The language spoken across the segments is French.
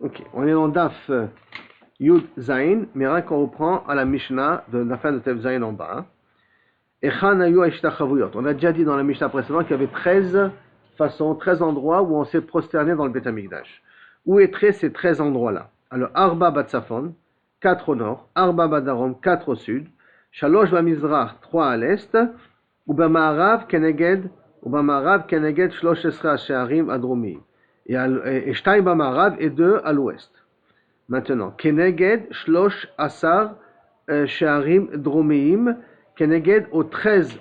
Ok, on est dans Daf Yud Zain, mais rien qu'on reprend à la Mishnah de la fin de Tef Zain en bas. Echan Ayu Aishtachavuyot. On a déjà dit dans la Mishnah précédente qu'il y avait 13 façons, 13 endroits où on s'est prosterné dans le Beth Amikdash. Où étaient ces 13 endroits-là? Alors, Arba Batsafon, 4 au nord, Arba Badarom, 4 au sud, Shalosh Bamizrach, 3 à l'est, Ubamarav Keneged, Shlosh Esra Shearim Adromi. Et Shtaim Bamarav et 2 à l'ouest. Maintenant, Keneged Shlosh Asar Shearim Dromeim, Keneged aux 13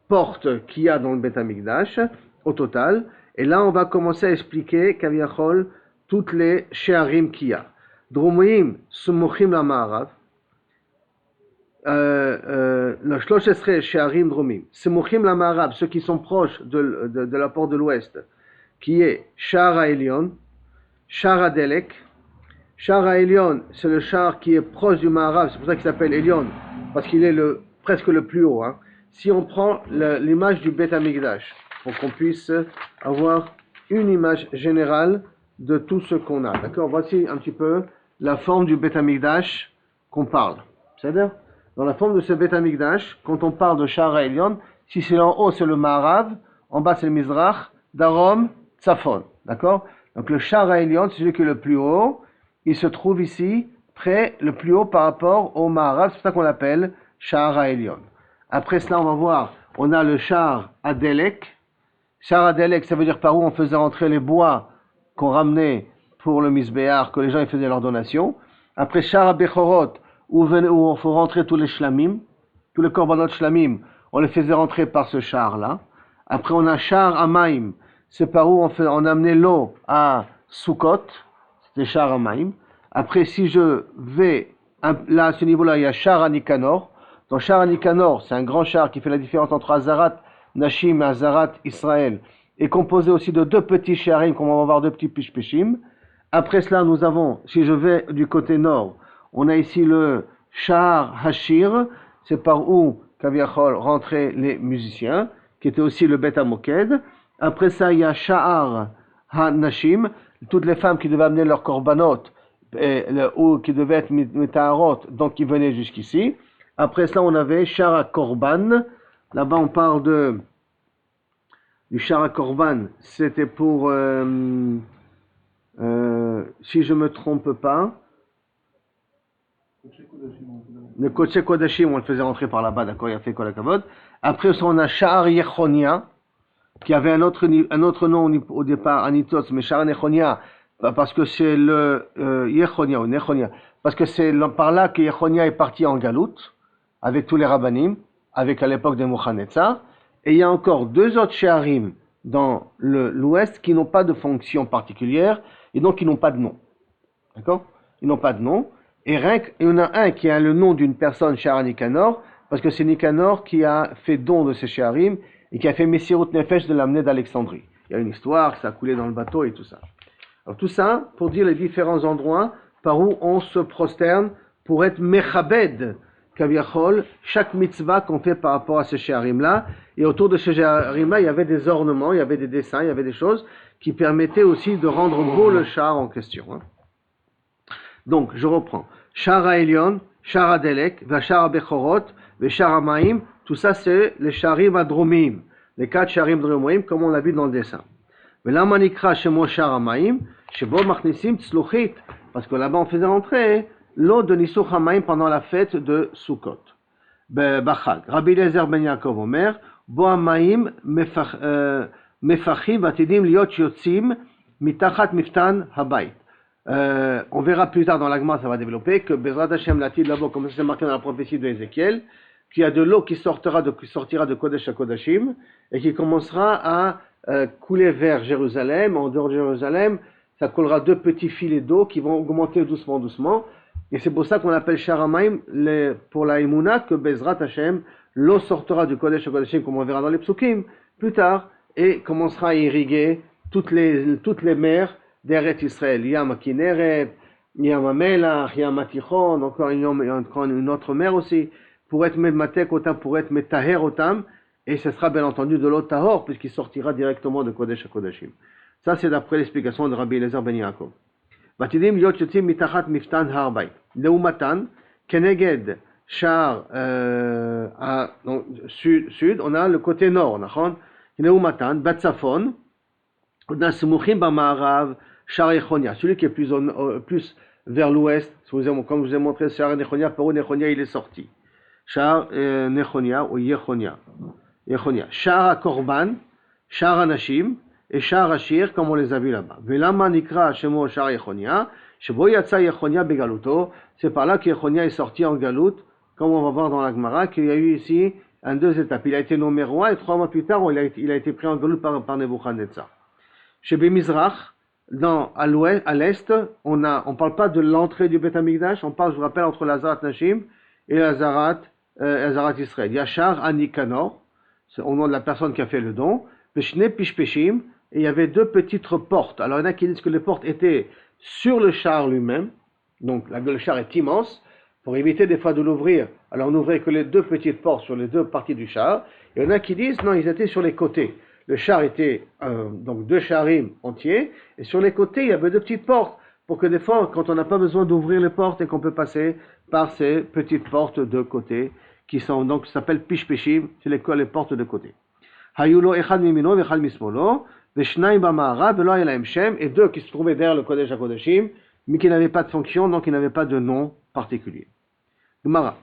portes qu'il y a dans le Beth Amikdash, au total. Et là, on va commencer à expliquer, Kaviachol, toutes les Shearim qu'il y a. Dromeim, Sumochim la Ma'arav, le Shlosh Esra Shearim Dromeim, Sumochim la Ma'arav, ceux qui sont proches de la porte de l'ouest, qui est Shara Elion, Shara Delek. Shara Elion, c'est le char qui est proche du Maharav, c'est pour ça qu'il s'appelle Elion, parce qu'il est presque le plus haut. Hein. Si on prend l'image du Beth Amikdash, pour qu'on puisse avoir une image générale de tout ce qu'on a. D'accord? Voici un petit peu la forme du Beth Amikdash qu'on parle. C'est-à-dire, dans la forme de ce Beth Amikdash, quand on parle de Shara Elion, si c'est en haut, c'est le Maharav, en bas, c'est le Mizrach, Darom, Tzafon. D'accord? Donc le Shara Elion, c'est celui qui est le plus haut. Il se trouve ici, le plus haut par rapport au Maharav, c'est pour ça qu'on l'appelle Shara Elion. Après cela, on va voir, on a le Shar Adelek. Shar Adelek, ça veut dire par où on faisait rentrer les bois qu'on ramenait pour le Misbéar, que les gens faisaient leur donation. Après Shar Bechorot, où on faut rentrer tous les shlamim, tous les korbanot shlamim, on les faisait rentrer par ce char-là. Après, on a Shar Amaim, c'est par où on amenait l'eau à Sukkot. C'est Shar Amaim. Après, si je vais, là, à ce niveau-là, il y a Shar Anikanor. Dans Shar Anikanor, c'est un grand char qui fait la différence entre Azarat Nashim et Azarat Israël, et composé aussi de deux petits sharim, comme on va voir deux petits pishpishim. Après cela, nous avons, si je vais du côté nord, on a ici le Shar Hashir, c'est par où Kaviachol rentraient les musiciens, qui était aussi le Bet HaMoked. Après ça, il y a Sha'ar HaNashim, toutes les femmes qui devaient amener leurs korbanot, ou qui devaient être mitaharot, donc qui venaient jusqu'ici. Après cela, on avait Shara Korban. Là-bas, on parle du Shara Korban. C'était pour, si je me trompe pas, le Kodesh Kodashim, on le faisait rentrer par là-bas, d'accord, il a fait Kol HaKavod. Après ça, on a Sha'ar Yechonia, qui avait un autre nom au départ, Anitos, mais Sha'ar Yechonia, parce que c'est le Yechonia ou Nechonia, parce que c'est par là que Yechonia est parti en Galoute, avec tous les rabbanim, avec à l'époque de Nebuchadnezzar, et il y a encore deux autres Shearim dans l'ouest qui n'ont pas de fonction particulière, et donc qui n'ont pas de nom. D'accord? Ils n'ont pas de nom, et il y en a un qui a le nom d'une personne, Shara Nikanor, parce que c'est Nikanor qui a fait don de ces Shearim, et qui a fait Messirut Nefesh de l'amener d'Alexandrie. Il y a une histoire, ça a coulé dans le bateau et tout ça. Alors tout ça pour dire les différents endroits par où on se prosterne pour être mechabed, kaviachol, chaque mitzvah qu'on fait par rapport à ces sheharim-là. Et autour de ces sheharim-là, il y avait des ornements, il y avait des dessins, il y avait des choses qui permettaient aussi de rendre beau le char en question. Hein. Donc, je reprends. Shara Elion, Shara Delek, Shara Bechorot, Shara Maim, tout ça c'est les sheharim adromim, les 4 sheharim adromim comme on l'a vu dans le dessin. Mais là, manikra shemo Shara Maim, shebo machnisim tzluchit, parce que là-bas on faisait rentrer l'eau de Nisuch HaMaim pendant la fête de Sukkot. Bachag. Rabbi Eliezer ben Yaakov Omer, Bo HaMaim mefachim vatidim liot yotzim mitachat miftan habayit. On verra plus tard dans l'Agma, ça va développer, que Bezrat Hashem Latid là-bas, comme c'est marqué dans la prophétie de Ézéchiel, qu'il y a de l'eau qui sortira de Kodesh à Kodashim, et qui commencera à couler vers Jérusalem, en dehors de Jérusalem, ça coulera deux petits filets d'eau qui vont augmenter doucement, et c'est pour ça qu'on appelle Sharamaim, pour la Emouna, que Bezrat Hashem, l'eau sortira du Kodesh à Kodashim, comme on verra dans les Psukim, plus tard, et commencera à irriguer toutes les mers d'Eretz Israël. Yam Kineret, Yam Amelach, Yam Atichon, encore une autre mer aussi, pour être Matek Otam, pour être Metaher Otam, et ce sera bien entendu de l'eau Tahor, puisqu'il sortira directement de Kodesh à Kodashim. Ça, c'est d'après l'explication de Rabbi Eliezer ben Yaakov. Vatidim Yot Yotzim Mitachat Miftan Harbay. Leumatan, Keneged, Shar, sud, on a le côté nord, d'accord? Leumatan, Batsafon, on a Semuchim Bamarav, Shar Echonia, celui qui est plus vers l'ouest, comme je vous ai montré, Shar Nechonia, par où Nechonia il est sorti. Shar Nechonia ou Yechonia. Shar Korban, Shar Anashim et Shar Ashir, comme on les a vus là-bas. Velama Nikra Shemo Shar Yechonia, Shebo Yatsa Yechonia Begaluto, c'est par là que Yechonia est sorti en Galoute, comme on va voir dans la Gemara, qu'il y a eu ici deux étapes. Il a été nommé roi et 3 mois plus tard, il a été pris en Galoute par Nebuchadnezzar. Chez Bemizrach, à l'est, on parle pas de l'entrée du Beth Amikdash, on parle, je vous rappelle, entre l'Azarat Nashim et l'Azarat Israël. Yachar Anikanor, c'est au nom de la personne qui a fait le don, Peshne Pishpeshim, et il y avait 2 petites portes. Alors il y en a qui disent que les portes étaient sur le char lui-même, donc le char est immense, pour éviter des fois de l'ouvrir, alors on n'ouvrait que les 2 petites portes sur les 2 parties du char, et il y en a qui disent non, ils étaient sur les côtés. Le char était donc 2 charim entiers, et sur les côtés, il y avait 2 petites portes, pour que des fois, quand on n'a pas besoin d'ouvrir les portes, et qu'on peut passer par ces petites portes de côté, qui sont donc, s'appellent pishpeshim, c'est les portes de côté. Hayulo echad mimino vechad mismolo, veshnaim b'ma'ara, velo yelaim shem, et 2 qui se trouvaient derrière le Kodesh HaKodeshim, mais qui n'avaient pas de fonction, donc qui n'avaient pas de nom particulier. Gemara.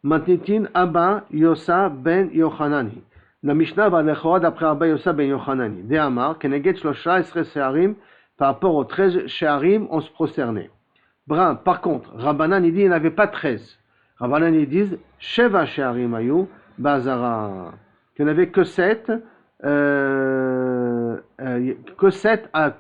Matnitin Abba Yosa ben Yochanani. La Mishnah va l'echorad après Abba Yosa ben Yochanani. De Amar, Keneged Shlosha Esre Seharim, par rapport aux 13 Sheharim, on se prosternait. Brun, par contre, Rabbanan, il dit, il n'y avait pas 13. Rabbanan, ils disent, Sheva Sheharim Ayou, Bazara. Il n'y en avait que 7,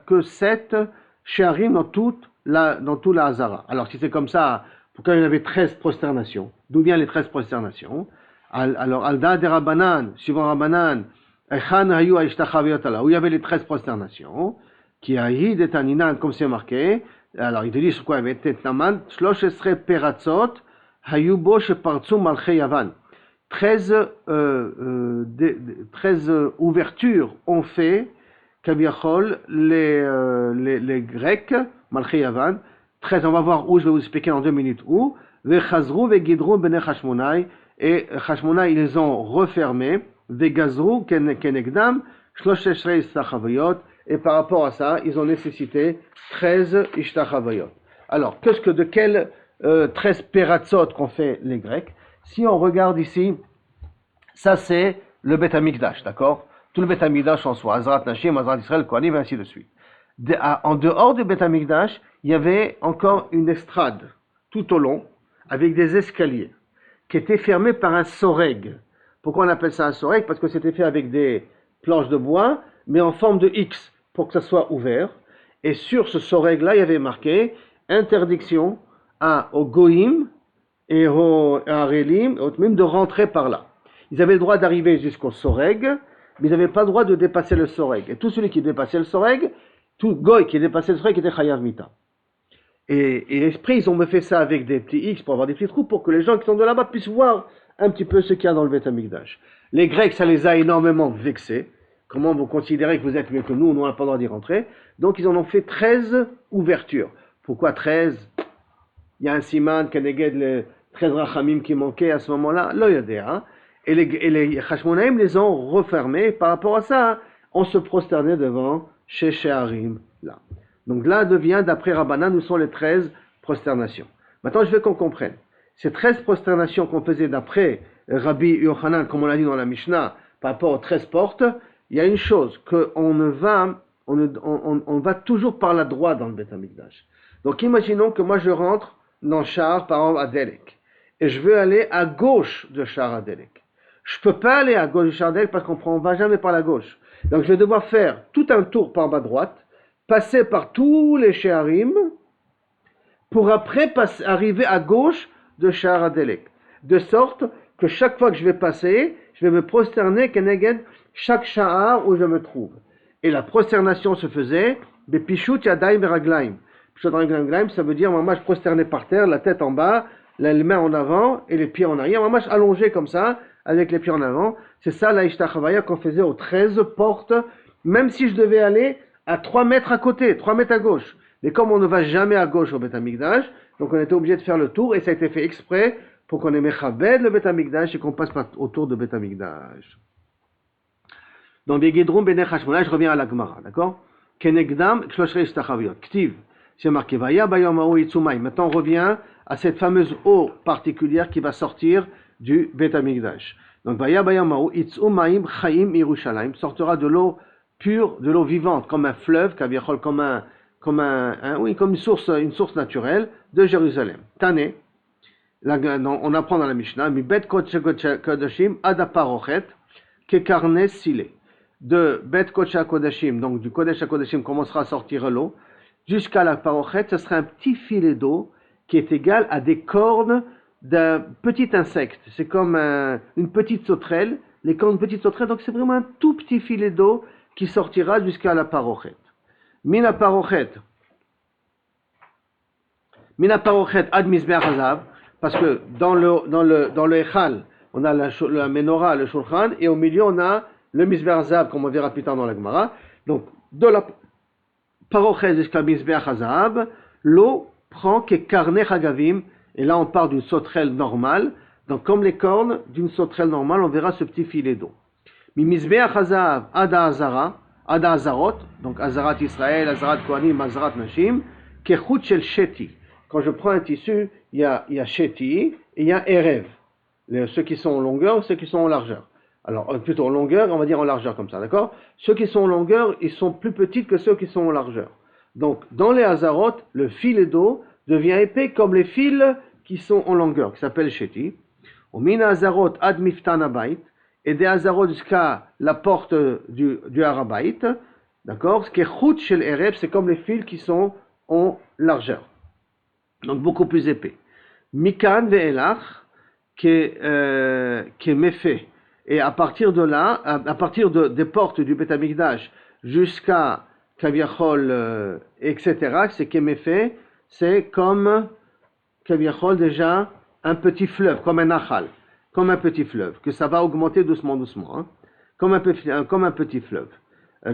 que 7 Sheharim dans tout la Hazara. Alors, si c'est comme ça, pourquoi il y en avait 13 prosternations? D'où viennent les 13 prosternations? Alors, Alda de Rabbanan, suivant Rabbanan, Echan Hayu Aishtachaviyot Allah, où il y avait les 13 prosternations, qui a Yid et Taninan, comme c'est marqué. Alors, il te dit sur quoi il y avait Tetnaman, Shlosh Esre Peratzot, Hayubo Shepartsu Malchei Yavan. 13 ouvertures ont fait, Kabiachol, les Grecs, Malchei Yavan. 13, on va voir où, je vais vous expliquer en 2 minutes où. Vechazru vegidru bene Hashmonai, et Hashmonai, ils les ont refermés. Vegazru kenegdam, shlosh eshrei ishtachavayot, et par rapport à ça, ils ont nécessité 13 ishtachavayot. Alors, de quel 13 peratzot qu'ont fait les Grecs? Si on regarde ici, ça c'est le Beth Amikdash, d'accord? Tout le Beth Amikdash en soi, Azrat Nashim, Azrat Israël, Kohanim, et ainsi de suite. En dehors du Beth Amikdash, il y avait encore une estrade, tout au long, avec des escaliers, qui étaient fermés par un soreg. Pourquoi on appelle ça un soreg? Parce que c'était fait avec des planches de bois, mais en forme de X, pour que ça soit ouvert. Et sur ce soreg-là, il y avait marqué interdiction aux Goïm et aux Harelim, même de rentrer par là. Ils avaient le droit d'arriver jusqu'au soreg, mais ils n'avaient pas le droit de dépasser le soreg. Et tout celui qui dépassait le soreg, tout Goï qui dépassait le soreg était Chayav Mita. Et l'esprit, ils ont fait ça avec des petits X pour avoir des petits trous pour que les gens qui sont de là-bas puissent voir un petit peu ce qu'il y a dans le Beth Amikdash. Les Grecs, ça les a énormément vexés. Comment vous considérez que vous êtes mieux que nous on n'a pas le droit d'y rentrer. Donc ils en ont fait 13 ouvertures. Pourquoi 13? Il y a un siman, Keneged, les 13 rachamim qui manquaient à ce moment-là. Là, il y a des, hein. Et les Hashmonaïm les ont refermés. Par rapport à ça, on se prosternait devant chez Sheharim, là. Donc là devient, d'après Rabbanan, nous sont les 13 prosternations. Maintenant, je veux qu'on comprenne. Ces 13 prosternations qu'on faisait d'après Rabbi Yochanan, comme on l'a dit dans la Mishnah, par rapport aux 13 portes, il y a une chose, qu'on on va toujours par la droite dans le Beth Amikdash. Donc imaginons que moi je rentre dans Shar, par exemple, à Delek, et je veux aller à gauche de Shar à Delek. Je ne peux pas aller à gauche de Shar à Delek parce qu'on ne va jamais par la gauche. Donc je vais devoir faire tout un tour par ma droite, passer par tous les Sheharim, pour après arriver à gauche de Shar Adelek. De sorte que chaque fois que je vais passer, je vais me prosterner keneged chaque Shahar où je me trouve. Et la prosternation se faisait de Pishut Yadayim Veraglaim. Pishut Yadayim Veraglaim, ça veut dire, maman, je prosternais par terre, la tête en bas, les mains en avant et les pieds en arrière. Maman, allongé comme ça, avec les pieds en avant. C'est ça la Ishtachavaya qu'on faisait aux 13 portes, même si je devais aller à 3 mètres à côté, 3 mètres à gauche. Mais comme on ne va jamais à gauche au Beth Amikdash, donc on était obligé de faire le tour, et ça a été fait exprès pour qu'on ait Mechabed le Beth Amikdash et qu'on passe autour de Beth Amikdash. Dans Begedrum Bene Hashmona, je reviens à la Gemara, d'accord? Kenegdam Shloshre Ishtachaviyot. Ktiv, c'est marqué Vaya Bayom Ha'u Yitzumai. Maintenant on revient à cette fameuse eau particulière qui va sortir du Beth Amikdash. Donc Vaya Bayom Ha'u Yitzumaim Chaim Yerushalayim sortira de l'eau pure, de l'eau vivante, comme un fleuve, comme une source naturelle de Jérusalem. Tane, on apprend dans la Mishnah, Mi Bet Kodashim Adaparochet Kekarnes Sile. De Bet Kodesh HaKodashim, donc du Kodesh HaKodashim commencera à sortir l'eau, jusqu'à la parochet, ce sera un petit filet d'eau qui est égal à des cornes d'un petit insecte. C'est comme une petite sauterelle, les cornes de petite sauterelle, donc c'est vraiment un tout petit filet d'eau qui sortira jusqu'à la parochet. Mina parochet ad Mizbeach Hazav, parce que dans le Echal, on a la menorah, le shulchan, et au milieu on a le Mizbeach Hazav, comme on verra plus tard dans la Gemara. Donc, de la parochet jusqu'à Mizbeach Hazav, l'eau prend que karne chagavim, et là on parle d'une sauterelle normale. Donc, comme les cornes d'une sauterelle normale, on verra ce petit filet d'eau. Mi Mizbeach Hazav ada Hazarot, donc Hazarat Israël, Hazarat Kohanim, Hazarat Nashim, kechut shel sheti. Quand je prends un tissu, il y a sheti et il y a erev. Ceux qui sont en longueur, ceux qui sont en largeur. Alors, plutôt en longueur, on va dire en largeur comme ça, d'accord? Ceux qui sont en longueur, ils sont plus petits que ceux qui sont en largeur. Donc, dans les Hazarot, le filet d'eau devient épais comme les fils qui sont en longueur, qui s'appellent Sheti. Au Mina Hazarot ad Miftan Abayit, et des Hazarot jusqu'à la porte du Harabayit, d'accord? Ce qui est Chut Shel Erev, c'est comme les fils qui sont en largeur. Donc, beaucoup plus épais. Mikan Ve'elach, qui est méfait. Et à partir de là, à partir des portes du Beth Amikdash jusqu'à Kaviachol, etc., c'est qu'Emefe, c'est comme Kaviachol déjà un petit fleuve, comme un Nachal, comme un petit fleuve, que ça va augmenter doucement, hein, comme un petit fleuve.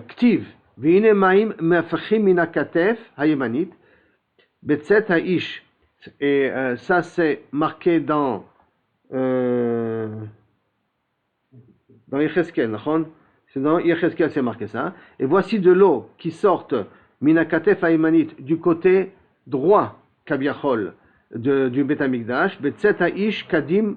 Ktiv, V'ine Maim Me'afachim Mina Katef Hayemanit, Betzet Ha'ish, et ça c'est marqué dans Yecheskel, c'est dans Yecheskel, c'est marqué ça. Et voici de l'eau qui sort Minakatef Haïmanit du côté droit, Kabiachol, du Beth Amikdash, Betzet Ha'ish Kadim,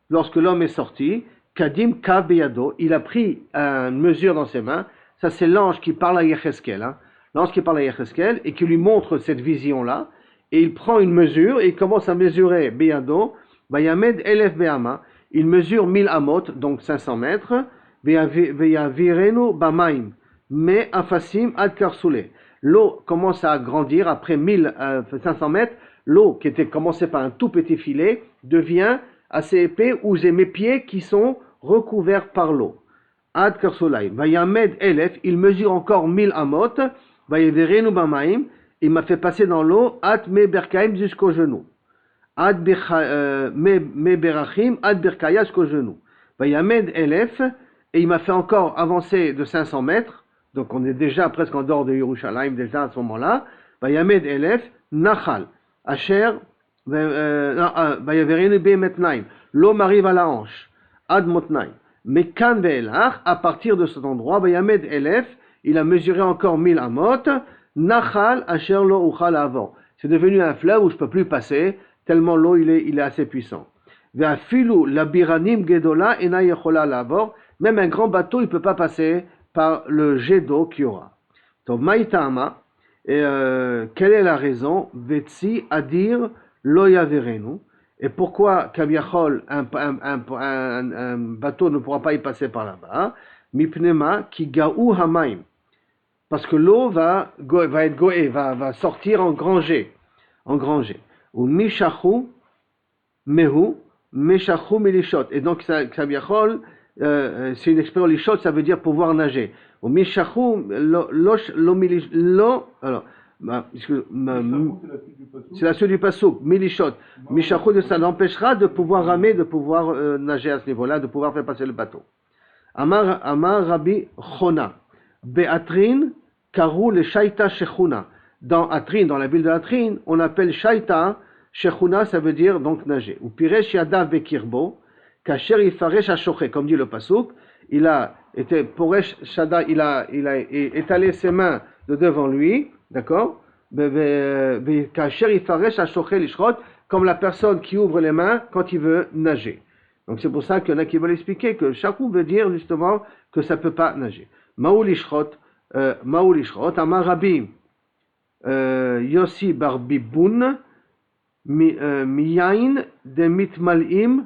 lorsque l'homme est sorti, Kadim Kav Beyado, il a pris une mesure dans ses mains. Ça, c'est l'ange qui parle à Yecheskel, l'ange qui parle à Yecheskel et qui lui montre cette vision-là. Et il prend une mesure et il commence à mesurer Beyado, Vayamed Elef Be'ama. Il mesure 1000 amot, donc 500 mètres. Veyavirenu bamaim, me afasim ad karsoule. L'eau commence à grandir après 500 mètres. L'eau qui était commencée par un tout petit filet devient assez épais où j'ai mes pieds qui sont recouverts par l'eau. Ad karsoulay. Vayamed elef, il mesure encore 1000 amot. Vayavirenu bamaim, il m'a fait passer dans l'eau ad me berkaim jusqu'au genou. Ad me berachim, ad berkaya jusqu'au genou. Vayamed elef, et il m'a fait encore avancer de 500 mètres, donc on est déjà presque en dehors de Yerushalayim, déjà à ce moment-là. Vayamed elef, nachal, asher, vayaverenu be'metnaim, l'eau m'arrive à la hanche, ad motnaim. Mais kan ve'elach, à partir de cet endroit, vayamed elef, il a mesuré encore 1000 amot, nachal, asher lo uchal avor. C'est devenu un fleuve où je ne peux plus passer, tellement l'eau il est assez puissant. Ve'afilu labiranim gedola ena yechola lavor. Même un grand bateau, il ne peut pas passer par le jet d'eau qu'il y aura. Donc, maïtama, quelle est la raison? Vetsi adir lo yaverenu. Et pourquoi kabiachol, un bateau ne pourra pas y passer par là-bas? Mipnema ki gaou hamaim. Parce que l'eau va être goé, va sortir en grand jet. Ou mishachu mehu, mishachu milishot. Et donc, kabiachol, c'est une expression lishot, ça veut dire pouvoir nager. Au mishachu c'est la suite du pasuk, milishot. Mishachu, ça l'empêchera de pouvoir ramer, de pouvoir nager à ce niveau-là, de pouvoir faire passer le bateau. Amar Rabbi Chona, Beatrin karu le shaita shechuna. dans Atrin, dans la ville de Atrin, on appelle Shaita, Shechuna, ça veut dire donc nager. Ou Piresh Yadav Bekirbo, Kacher Ifaresh Ashoche, comme dit le Pasuk, il a été, Poresh Shada, il a étalé ses mains de devant lui, d'accord? Kacher Ifaresh Ashoche Lishrot, comme la personne qui ouvre les mains quand il veut nager. Donc c'est pour ça qu'il y en a qui veulent expliquer que Shakou veut dire justement que ça ne peut pas nager. Maou Lishrot, Amar Rabbi Yossi Barbiboun, Miyain de Mitmalim,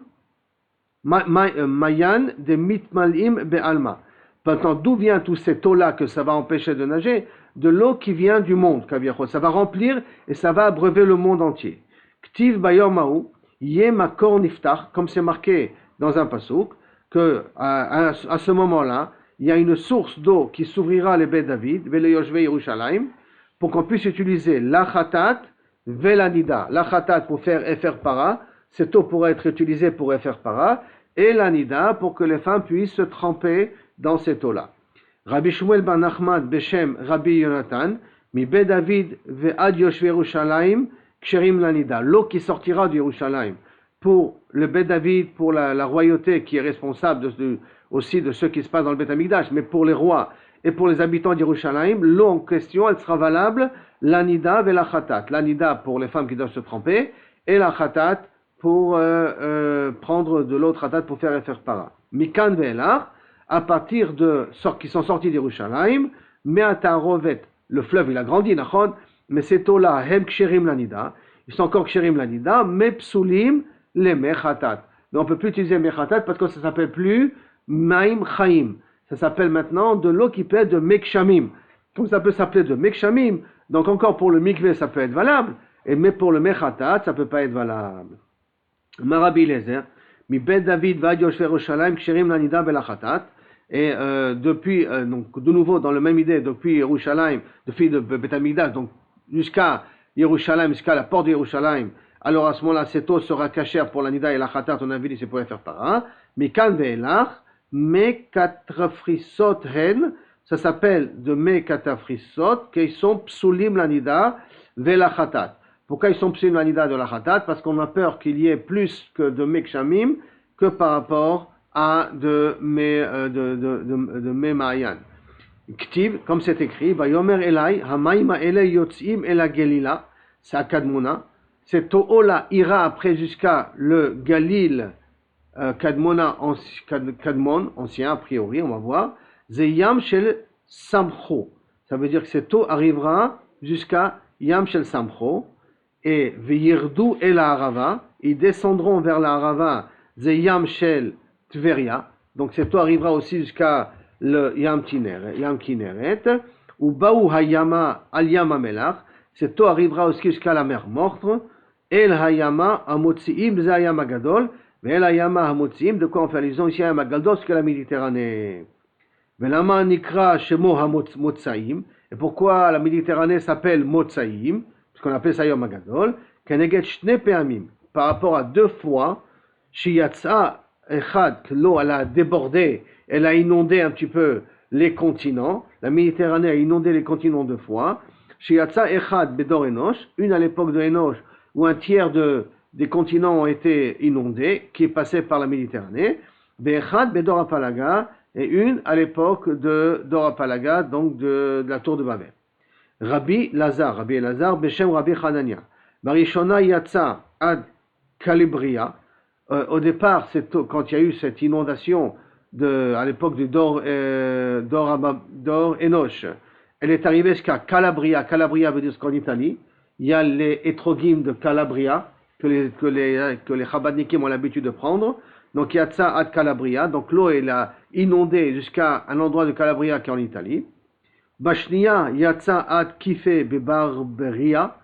Mayan de Mitmalim Be'alma. Maintenant, d'où vient tout cette eau-là que ça va empêcher de nager? De l'eau qui vient du monde, ça va remplir et ça va abreuver le monde entier. Ktiv Bayomaou, Yé Makor Niftar, comme c'est marqué dans un pasuk, que à ce moment-là, il y a une source d'eau qui s'ouvrira les Beth David, Vele Yoshve Yerushalayim, pour qu'on puisse utiliser la Khatat, Velanida. La Khatat pour faire Efer Para, cette eau pourrait être utilisée pour Efer Para, et la Nida pour que les femmes puissent se tremper dans cette eau-là. Rabbi Shmuel ben Nachman Beshem Rabbi Yonatan, Mi Beth David Ve'ad Yoshve Yerushalayim, Ksherim Lanida. L'eau qui sortira du Yerushalayim pour le Beth David, pour la royauté qui est responsable aussi de ce qui se passe dans le Beth Amikdash, mais pour les rois et pour les habitants d'Yerushalayim, l'eau en question, elle sera valable, l'anida et la khatat. L'anida pour les femmes qui doivent se tremper, et la khatat pour prendre de l'autre khatat pour faire para. Mikan ve'elach, à partir de qui sont sortis d'Yerushalayim, me'atarovet, le fleuve il a grandi, nachon, mais cette eau-là, hem ksherim l'anida, ils sont encore ksherim l'anida, mais psulim les mechatat. Mais on ne peut plus utiliser mechatat parce que ça ne s'appelle plus maim chaim. Ça s'appelle maintenant de l'eau qui peut être de mekshamim. Comme ça peut s'appeler de mekshamim, donc encore pour le mikveh ça peut être valable, mais pour le mechatat ça ne peut pas être valable. Marabi Lezer, mi bet David va Yoshve Yerushalayim ksherim l'anida belachatat. Et depuis, donc de nouveau dans la même idée, depuis Yerushalayim, depuis le Beth Amikdash, donc jusqu'à Yerushalayim, jusqu'à la porte de Yerushalayim, alors à ce moment-là, cette eau sera cachère pour la nida et la khatat, on avait dit c'est pour faire para. Mais kan ve'elach, me katrafrisot hen, ça s'appelle de me katrafrisot, qu'ils sont psulim la nida ve la khatat. Pourquoi ils sont psulim la nida de la khatat? Parce qu'on a peur qu'il y ait plus que de mekshamim que par rapport à de me ma'ayan. Ktiv, comme c'est écrit, Vayomer Elai, Hamaima Elei Yotzim Ela Gelila, c'est à Kadmona. Cette eau-là ira après jusqu'à le Galil, Kadmon, ancien a priori, on va voir. Zeyam Shel Samcho. Ça veut dire que cette eau arrivera jusqu'à Yam Shel Samcho. Et Veyirdu El Arava, ils descendront vers la Arava, Zeyam Shel Tveria. Donc cette eau arrivera aussi jusqu'à le Yam Kineret, ou Baou Hayama Al Yama Melach, cette eau arrivera aussi jusqu'à la mer morte, El Hayama Amotziim Zayam Agadol, mais El Hayama Amotziim, de quoi on fait allusion ici à Hayam Agadol, c'est que la Méditerranée. Velama Nikra Shemo Hamotzaim, et pourquoi la Méditerranée s'appelle Motzaim, parce qu'on appelle ça Yom Agadol, Keneget Shne Peamim, par rapport à deux fois, Shiyatsa Echad, que l'eau elle a débordé, elle a inondé un petit peu les continents. La Méditerranée a inondé les continents deux fois. Shiatsa Echad Bedor Enosh, une à l'époque de Enosh, où un tiers des continents ont été inondés, qui est passé par la Méditerranée. Be'echad Bedor Apalaga, et une à l'époque de Dor Apalaga, donc de la tour de Babel. Rabbi Elazar, Beshem Rabbi Hanania. Barishona Yatsa Ad Calibria. Au départ, quand il y a eu cette inondation à l'époque du Dor Enosh, elle est arrivée jusqu'à Calabria. Calabria veut dire ce qu'en Italie. Il y a les Etrogim de Calabria que les Chabadnikim ont l'habitude de prendre. Donc il y a ça à Calabria. Donc l'eau elle a inondé jusqu'à un endroit de Calabria qui est en Italie. Bashnia Yatsa ad Kife Bebarberia.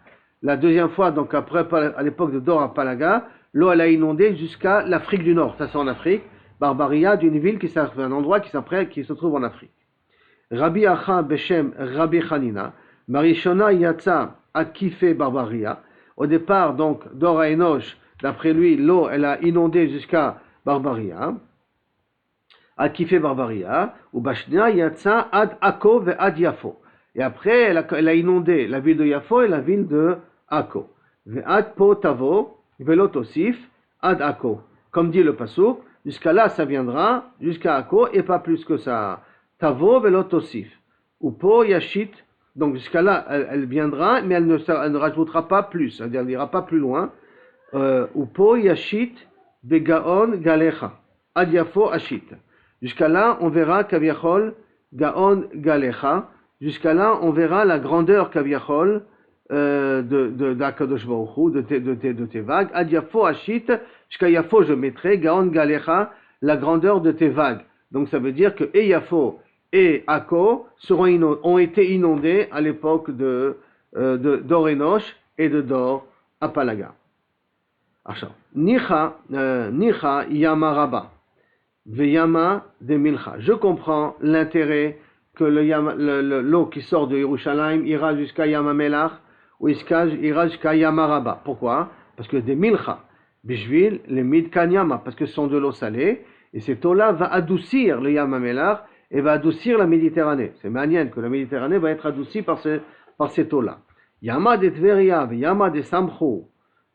La deuxième fois, donc après à l'époque de Dor Apalaga, l'eau elle a inondé jusqu'à l'Afrique du Nord. Ça c'est en Afrique. Barbaria, d'une ville un endroit qui se trouve en Afrique. Rabbi Acha Beshem Rabbi Hanina, Marishona Yatsa ad Kife Barbaria. Au départ, donc, Dor Enosh, d'après lui, l'eau elle a inondé jusqu'à Barbaria. Ad Kife Barbaria, ou Bashnia Yatsa ad Akko ve ad Yafo. Et après, elle a inondé la ville de Yafo et la ville de Akko. Ve'ad po tavo, velot osif, ad Akko. Comme dit le pasuk, jusqu'à là ça viendra, jusqu'à Akko, et pas plus que ça. Tavo velot osif. Ou po yashit, donc jusqu'à là, elle viendra, mais elle ne rajoutera pas plus, c'est-à-dire elle n'ira pas plus loin. Ou po yashit begaon galecha. Ad Yafo ashit. Jusqu'à là, on verra kaviachol gaon galecha. Jusqu'à là, on verra la grandeur kaviachol d'Akadosh Baruch Hu, de tes vagues. Ad Yafo ashit, jusqu'à Yafo je mettrai gaon galecha, la grandeur de tes vagues. Donc ça veut dire que et Yafo et Akko ont été inondés à l'époque d'Or Enosh et de Dor Apalaga. Nicha Yama Rabba. Veyama de Milcha. Je comprends l'intérêt que l'eau qui sort de Yerushalayim ira jusqu'à Yama Melach ou ira jusqu'à Yama Rabba. Pourquoi? Parce que des Milcha, Bishvil, les Midkan Yama, parce que ce sont de l'eau salée, et cette eau-là va adoucir le Yama Melach et va adoucir la Méditerranée. C'est manière que la Méditerranée va être adoucie par cette eau-là. Yama de Tveria, Yama de Samchou.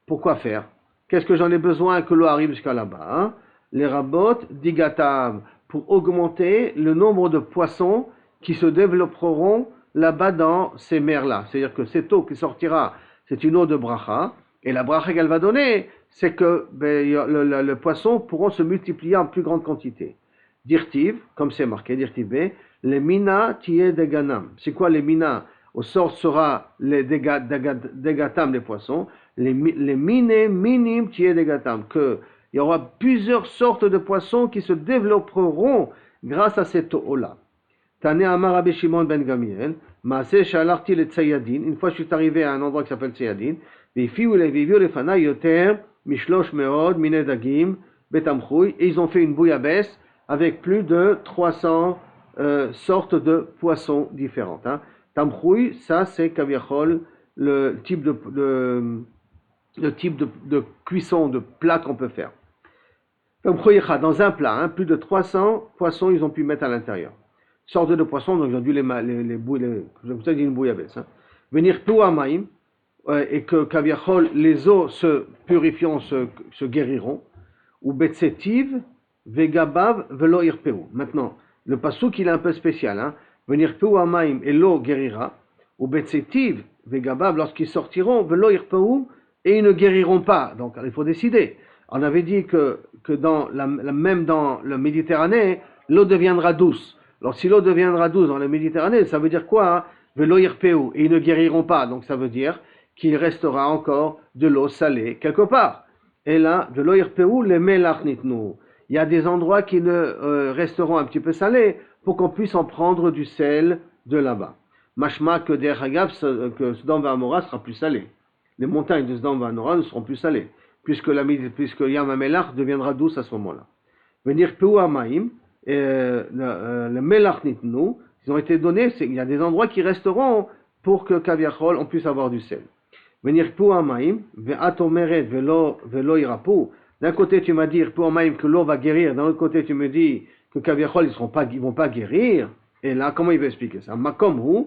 Pourquoi faire? Qu'est-ce que j'en ai besoin que l'eau arrive jusqu'à là-bas, hein? Les rabots d'Igatav, pour augmenter le nombre de poissons qui se développeront là-bas dans ces mers-là. C'est-à-dire que cette eau qui sortira, c'est une eau de bracha, et la bracha qu'elle va donner, c'est que le poisson pourront se multiplier en plus grande quantité. Dirtiv, comme c'est marqué, Dirtiv B, les mina tiye deganam. C'est quoi les mina? Au sort sera les degatam, les poissons, les mine minim tiye degatam, que il y aura plusieurs sortes de poissons qui se développeront grâce à cette eau-là. Tane Amar Rabbi Shimon ben Gamiel, Maaseh shalarti le Tzayadin, une fois je suis arrivé à un endroit qui s'appelle Tzayadin, Vifiu lefana yoter mishlosh meod mine dagim betamchui, et ils ont fait une bouillabaisse avec plus de 300 sortes de poissons différentes. Hein. Tamchui, ça c'est kaviachol, le type de cuisson, de plat qu'on peut faire. Dans un plat, hein, plus de 300 poissons, ils ont pu mettre à l'intérieur. Sorte de poissons, donc ils ont dû je une bouillabaisse. Hein. Venir tout à maïm, et que kaviachol, les eaux se purifieront, se guériront. Ou betsetiv, vegabav, velo irpeu. Maintenant, le passouk, il est un peu spécial. Hein. Venir tout à maïm, et l'eau guérira. Ou betsetiv, vegabav, lorsqu'ils sortiront, velo irpeu, et ils ne guériront pas. Donc, il faut décider. On avait dit que même dans la Méditerranée, l'eau deviendra douce. Alors, si l'eau deviendra douce dans la Méditerranée, ça veut dire quoi? Hein? Velo irpeu, et ils ne guériront pas. Donc, ça veut dire qu'il restera encore de l'eau salée quelque part. Et là, velo irpeu, les melach nitnu. Il y a des endroits qui resteront un petit peu salés pour qu'on puisse en prendre du sel de là-bas. Mashma que der Hagab, que Sodom et Amora sera plus salé. Les montagnes de Sodom et Amora ne seront plus salées, puisque Yam HaMelach deviendra douce à ce moment-là. Venir Peu Amaim, le Melach Nitnu, ils ont été donnés, il y a des endroits qui resteront pour que Kaviachol, on puisse avoir du sel. Venir Peu Amaim, Ve'at Omeret Velo Irapu. D'un côté tu m'as dit Peu Amaim que l'eau va guérir, d'un autre côté tu me dis que Kaviachol ils vont pas guérir. Et là, comment il va expliquer ça? Makom Hu,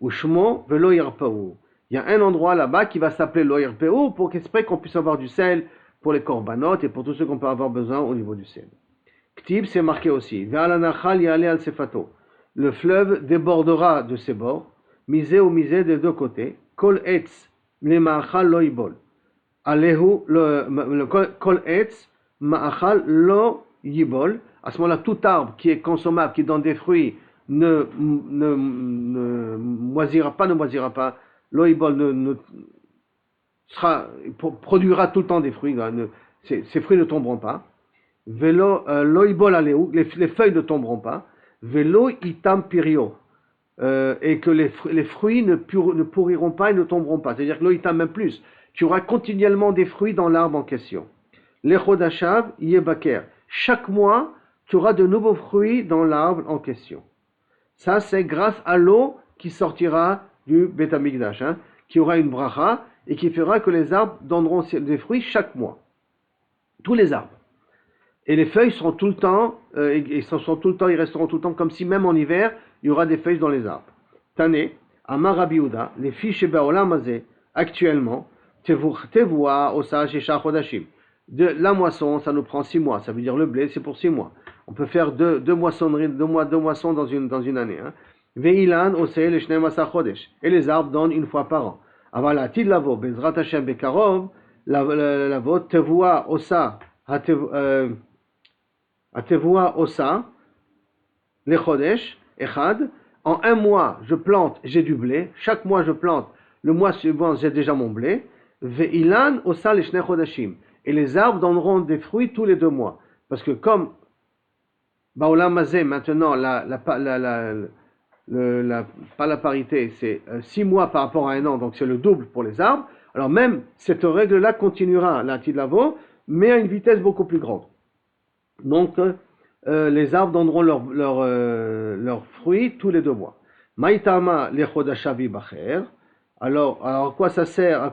Ushmo Velo Irapu. Il y a un endroit là-bas qui va s'appeler l'Oirpeo pour qu'esprit qu'on puisse avoir du sel pour les corbanotes et pour tout ce qu'on peut avoir besoin au niveau du sel. Ktib, c'est marqué aussi. Le fleuve débordera de ses bords, misé ou misé des deux côtés. Kol etz le ma'achal lo yibol. Alehu kol etz ma'achal lo yibol. À ce moment-là, tout arbre qui est consommable, qui donne des fruits, ne moisira pas. L'oïbol produira tout le temps des fruits. Ces fruits ne tomberont pas. L'oïbol aléou, les feuilles ne tomberont pas. Velo itam pirio. Et que les fruits ne pourriront pas et ne tomberont pas. C'est-à-dire que l'oïtam même plus. Tu auras continuellement des fruits dans l'arbre en question. L'echodashav yebaker. Chaque mois, tu auras de nouveaux fruits dans l'arbre en question. Ça, c'est grâce à l'eau qui sortira du Beth Amikdash, hein, qui aura une bracha et qui fera que les arbres donneront des fruits chaque mois. Tous les arbres. Et les feuilles seront tout le temps, ils resteront tout le temps comme si même en hiver, il y aura des feuilles dans les arbres. Tané, Amar Rabbi Yehuda, les filles chez Baolam Hazeh, actuellement, Tevoua, Osa, Shesha Chodashim. De la moisson, ça nous prend 6 mois. Ça veut dire le blé, c'est pour 6 mois. On peut faire deux moissonneries, deux moissons dans une année. Veilan, Oseh, le Shnei Masa Chodesh. Et les arbres donnent une fois par an. Avant la tid lavo, Bezrat Hashem Bekarov, lavo, Tevoua, Osa, Tevoua, Osa, les Chodesh, Echad. En un mois, je plante, j'ai du blé. Chaque mois, je plante. Le mois suivant, j'ai déjà mon blé. Veilan, Osa, le Shnei Chodashim. Et les arbres donneront des fruits tous les 2 mois. Parce que comme Baolam Hazeh, maintenant, pas la parité, c'est 6 mois par rapport à un an, donc c'est le double pour les arbres. Alors même cette règle-là continuera, la Tidlavo, mais à une vitesse beaucoup plus grande. Donc les arbres donneront leurs fruits tous les 2 mois. Maïtama lechodashavi bacher. Alors à quoi ça sert?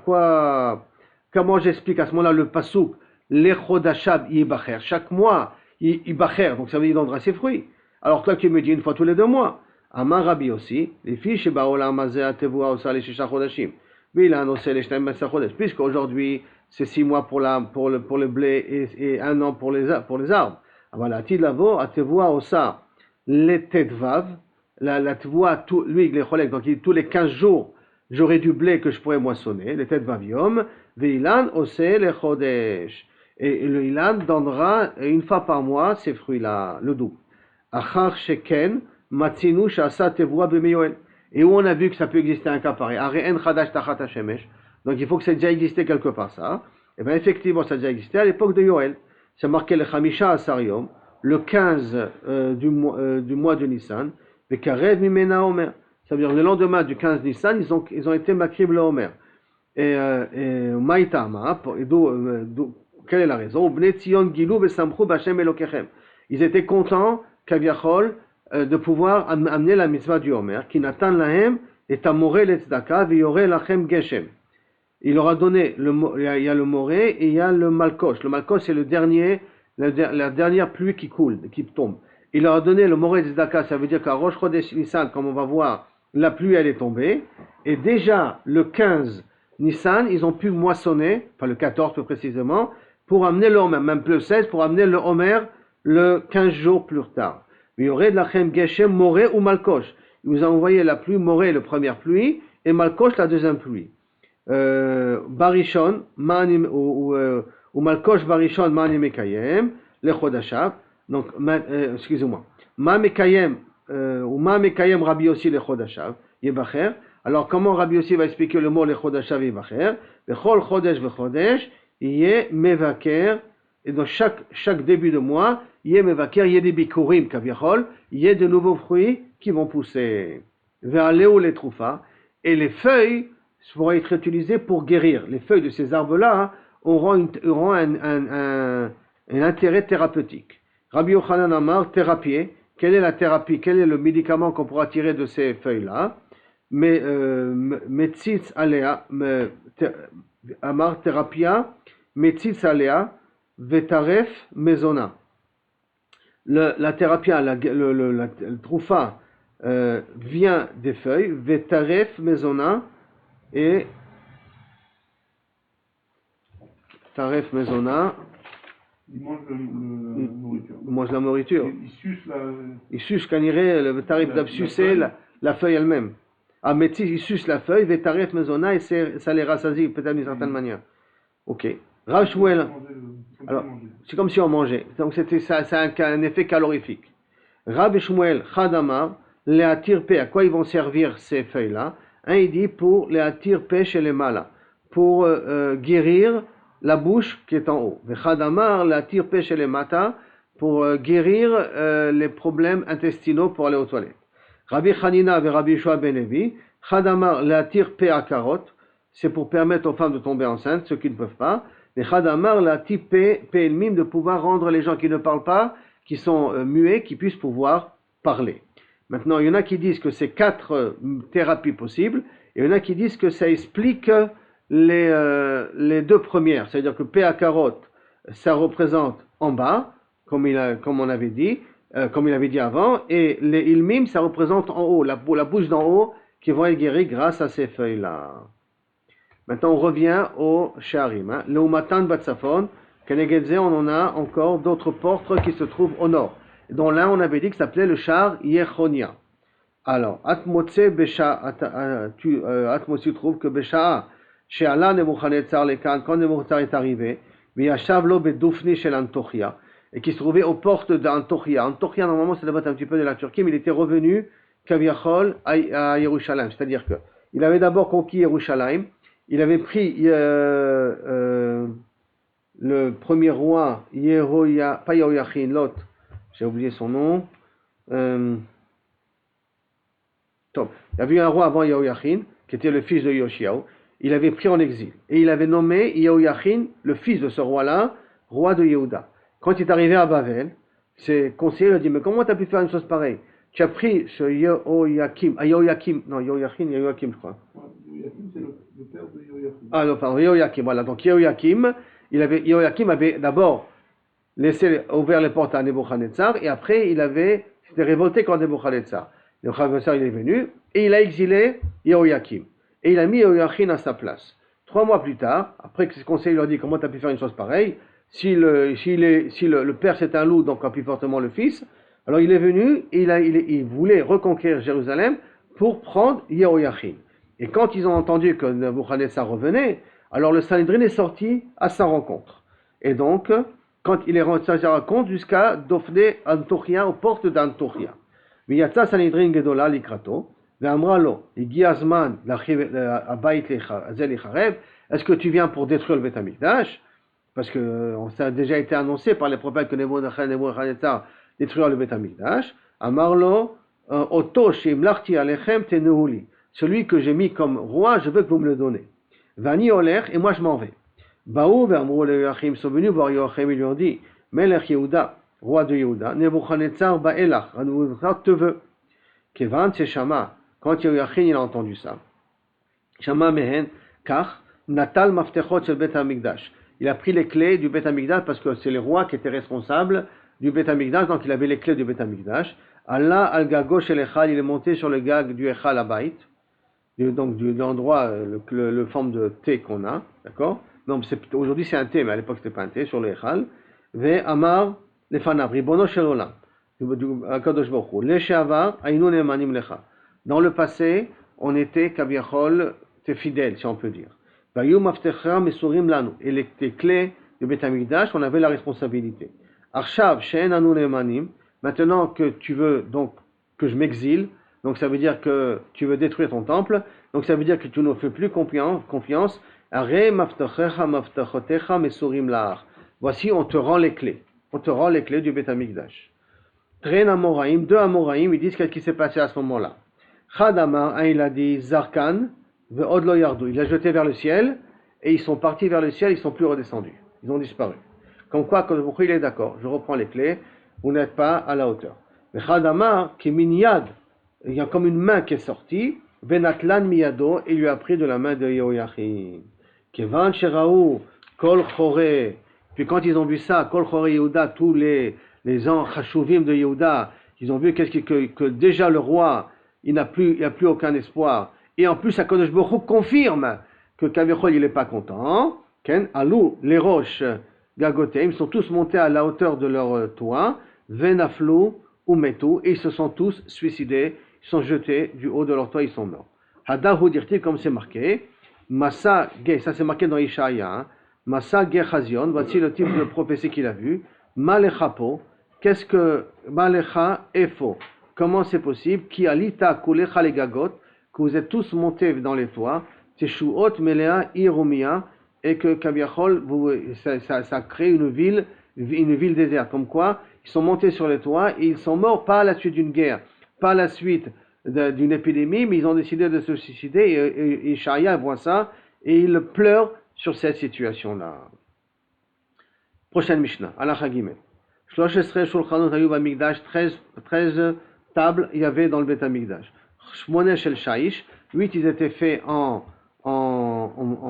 Comment j'explique à ce moment-là le pasouk lechodashab yibacher? Chaque mois yibacher, donc ça veut dire qu'il donnera ses fruits. Alors toi tu me dis une fois tous les 2 mois. Amar Rabbi aussi, les filles chez Baolam Hazeh atevua osa les shisha chodashim. Bilan oseh les shnei masa chodesh. Puisqu'aujourd'hui c'est 6 mois pour le blé et 1 an pour les arbres. Alors la tidlavo atevua osa les tetvav, la tvoa lui les cholek, donc tous les 15 jours j'aurai du blé que je pourrais moissonner, les tetvav yom, veilan oseh les chodesh. Et le ilan donnera une fois par mois ces fruits-là, le double. Achar sheken matzinu shasa tevoa b'meyoel. Et où on a vu que ça peut exister un cas pareil. Are'en chadash tachat hashemesh. Donc il faut que ça ait déjà existé quelque part ça. Et bien effectivement ça a déjà existé à l'époque de Yoel. C'est marqué le Chamisha Asar-Yom, le 15 du mois de Nissan. Vekarev mimena Omer. Ça veut dire le lendemain du 15 Nissan, ils ont été makrib le Omer. Et Maïtama, quelle est la raison? Ils étaient contents, Kaviachol, de pouvoir amener la mitzvah du Homer, qui n'atteint lahem et tamoré l'etzdaka, v'yoré lachem geshem. Il leur a donné, il y a le moré et il y a le malkosh. Le malkosh, c'est la dernière pluie qui coule, qui tombe. Il leur a donné le moré l'etzdaka, ça veut dire qu'à Rosh Chodesh Nissan, comme on va voir, la pluie elle est tombée. Et déjà, le 15 Nissan, ils ont pu moissonner, enfin le 14 plus précisément, pour amener le Homer, même plus le 16, pour amener le Homer le 15 jours plus tard. Il y aurait de la chem geshem moré ou malkosh. Il nous a envoyé la pluie moré, la première pluie, et malkosh, la deuxième pluie. Barishon, ou malkosh barishon, mani mekayem, le chodashav. Donc, excusez-moi. Ma mekayem, ou ma mekayem Rabbi aussi le chodashav, yebacher. Alors, comment Rabbi aussi va expliquer le mot le chodashav yebacher? Bechol chodesh vechodesh, yé mevaker. Et dans chaque début de mois, il y a des bikurim, kaviachol, il y a de nouveaux fruits qui vont pousser vers Léo les troufas, et les feuilles vont être utilisées pour guérir. Les feuilles de ces arbres-là auront un intérêt thérapeutique. Rabbi Yochanan Amar, thérapie, quelle est la thérapie, quel est le médicament qu'on pourra tirer de ces feuilles-là? Mais Metzitz Alea, Amar, thérapia, Metzitz Alea, Vetaref Mezona. La thérapie, le troufa vient des feuilles, Vetaref Mezona, et Taref Mezona. Il mange la nourriture. Il mange la nourriture. Il suce le tarif d'absucer la feuille elle-même. Ah, mais il suce la feuille, Vetaref Mezona, et ça les rassasie peut-être d'une certaine manière. Ok. Rav Shmuel. Alors, c'est comme si on mangeait. Donc, ça a un effet calorifique. Rabbi Shmuel, Chadamar, les atirpe, à quoi ils vont servir ces feuilles-là? Il dit pour les atirpe chez les malas, pour guérir la bouche qui est en haut. Chadamar, les atirpe chez les mata, pour guérir les problèmes intestinaux pour aller aux toilettes. Rabbi Hanina et Rabbi Yoshua ben Levi, Chadamar, les atirpe à carotte, c'est pour permettre aux femmes de tomber enceintes, ceux qui ne peuvent pas. Les Chadamar, la type Pelmim, de pouvoir rendre les gens qui ne parlent pas, qui sont muets, qui puissent pouvoir parler. Maintenant, il y en a qui disent que c'est 4 thérapies possibles, et il y en a qui disent que ça explique les 2 premières. C'est-à-dire que P à carotte, ça représente en bas, comme on avait dit, comme il avait dit avant, et les Ilmim, ça représente en haut, la bouche d'en haut qui vont être guéris grâce à ces feuilles-là. Maintenant, on revient au Sharim. Hein. Le Umatan Batsafon, Kenegedze, on en a encore d'autres portes qui se trouvent au nord. Dont là, on avait dit que ça s'appelait le Shar Yechonia. Alors, Atmotse trouve que Besha'a, chez Allah Nebuchadnezzar Lekan, quand Nebuchadnezzar est arrivé, Viyashavlo Bedoufni Shel Antochia, et qui se trouvait aux portes d'Antochia. Antochia, normalement, ça doit être un petit peu de la Turquie, mais il était revenu, Kaviachol, à Yerushalayim. C'est-à-dire qu'il avait d'abord conquis Yerushalayim, il avait pris le premier roi, pas Yehoiachin, l'autre, j'ai oublié son nom. Top. Il y avait un roi avant Yehoiachin, qui était le fils de Yoshiao. Il avait pris en exil. Et il avait nommé Yehoiachin, le fils de ce roi-là, roi de Yehuda. Quand il est arrivé à Bavel, ses conseillers lui ont dit, mais comment tu as pu faire une chose pareille? Tu as pris ce Yehoiachin, je crois. Yehoiakim, c'est le père de Yehoiakim. Ah non, pardon, Yehoiakim, voilà. Donc Yehoiakim avait d'abord laissé ouvert les portes à Nebuchadnezzar, et après il s'était révolté contre Nebuchadnezzar. Nebuchadnezzar, il est venu, et il a exilé Yehoiakim. Et il a mis Yehoiachin à sa place. 3 mois plus tard, après que ses conseillers lui ont dit, comment tu as pu faire une chose pareille? Si le père c'est un loup, donc appuie fortement le fils, alors il est venu, et il voulait reconquérir Jérusalem pour prendre Yehoiachin. Et quand ils ont entendu que Nebuchadnezzar revenait, alors le Sanhédrin est sorti à sa rencontre. Et donc, quand il est rentré à sa rencontre, jusqu'à Dofne Antochia, aux portes d'Antochia. Viyatsa Sanhédrin Gedola Likrato, Ve'amralo, Igiazman, Abayit Licharev, est-ce que tu viens pour détruire le Beth Amikdash? Parce que ça a déjà été annoncé par les prophètes que Nebuchadnezzar détruira le Beth Amikdash. Amarlo, Oto Shimlachti Alechem Tenuhuli. Celui que j'ai mis comme roi, je veux que vous me le donnez. Vani Oler, et moi je m'en vais. Baou vermou le Yoachim sont venus voir Yoachim, ils lui ont dit, Melech Yehuda, roi de Yehuda, Nebuchadnezzar Ba'elach, Nebuchadnezzar te veut. Kevan Shama, quand Yoachim il a entendu ça. Shama Mehen, Kach, Natal Maftechot shel Bet HaMikdash. Il a pris les clés du Bet HaMikdash parce que c'est le roi qui était responsable du Bet HaMikdash, donc il avait les clés du Bet HaMikdash. Allah al-Gago shel Echal, il est monté sur le gag du Echal Abayit. Donc de l'endroit, le forme de T qu'on a, d'accord? Non, aujourd'hui c'est un T, mais à l'époque c'était pas un T, sur le Echal. Ve Amar Lefanav, Ribono Shel Olam, Akadosh Baruch Hu, Leshavar, Ainu Ne'emanim Lecha. Dans le passé, on était Kaviachol, t'es fidèle, si on peut dire. Vayum Aftecha Mesurim Lanu, et les clés du Bet HaMikdash, on avait la responsabilité. Arshav She'en Anu Ne'emanim, maintenant que tu veux donc que je m'exile, donc ça veut dire que tu veux détruire ton temple, donc ça veut dire que tu ne fais plus confiance. Voici, on te rend les clés. On te rend les clés du Beth Amikdash. Tren Amoraïm, 2 Amoraïm, ils disent qu'est-ce qui s'est passé à ce moment-là. Chadamar, un il a dit Zarkan, Ve'odlo Yardou, il a jeté vers le ciel, et ils sont partis vers le ciel, ils ne sont plus redescendus. Ils ont disparu. Comme quoi, quand il est d'accord, je reprends les clés, vous n'êtes pas à la hauteur. Mais Chadamar, qui minyad, il y a comme une main qui est sortie, Venatlan miyado, il lui a pris de la main de Yehoiachin. Kevan sheraou, kol choré. Puis quand ils ont vu ça, kol choré Yehuda, tous les gens chashuvim de Yehuda, ils ont vu que déjà le roi, il n'a plus aucun espoir. Et en plus, HaKadosh Baruch Hu confirme que Kavichol, il n'est pas content. Ken, alou, les roches, gagotem, ils sont tous montés à la hauteur de leur toit. Venaflou, ou metou, et ils se sont tous suicidés. Ils sont jetés du haut de leur toit, ils sont morts. Hadahu dirti, comme c'est marqué, Massa Ge, ça c'est marqué dans Ishaïa, hein? Massa Ge Chazion, voici le type de prophétie qu'il a vu. Malechapo, qu'est-ce que Malecha Efo? Comment c'est possible? Ki alita kulecha legagot, que vous êtes tous montés dans les toits, Teshuot Melea Irumia, et que Kaviachol, ça crée une ville déserte. Comme quoi, ils sont montés sur les toits et ils sont morts pas à la suite d'une guerre, pas à la suite d'une épidémie, mais ils ont décidé de se suicider et Ishaïa voit ça et il pleure sur cette situation-là. Prochaine Mishnah, Halacha Gimel. 13 shulchanot hayu b'mikdash, 13 tables il y avait dans le Beth Amikdash. Shmone shel shaish, 8 ils étaient faits en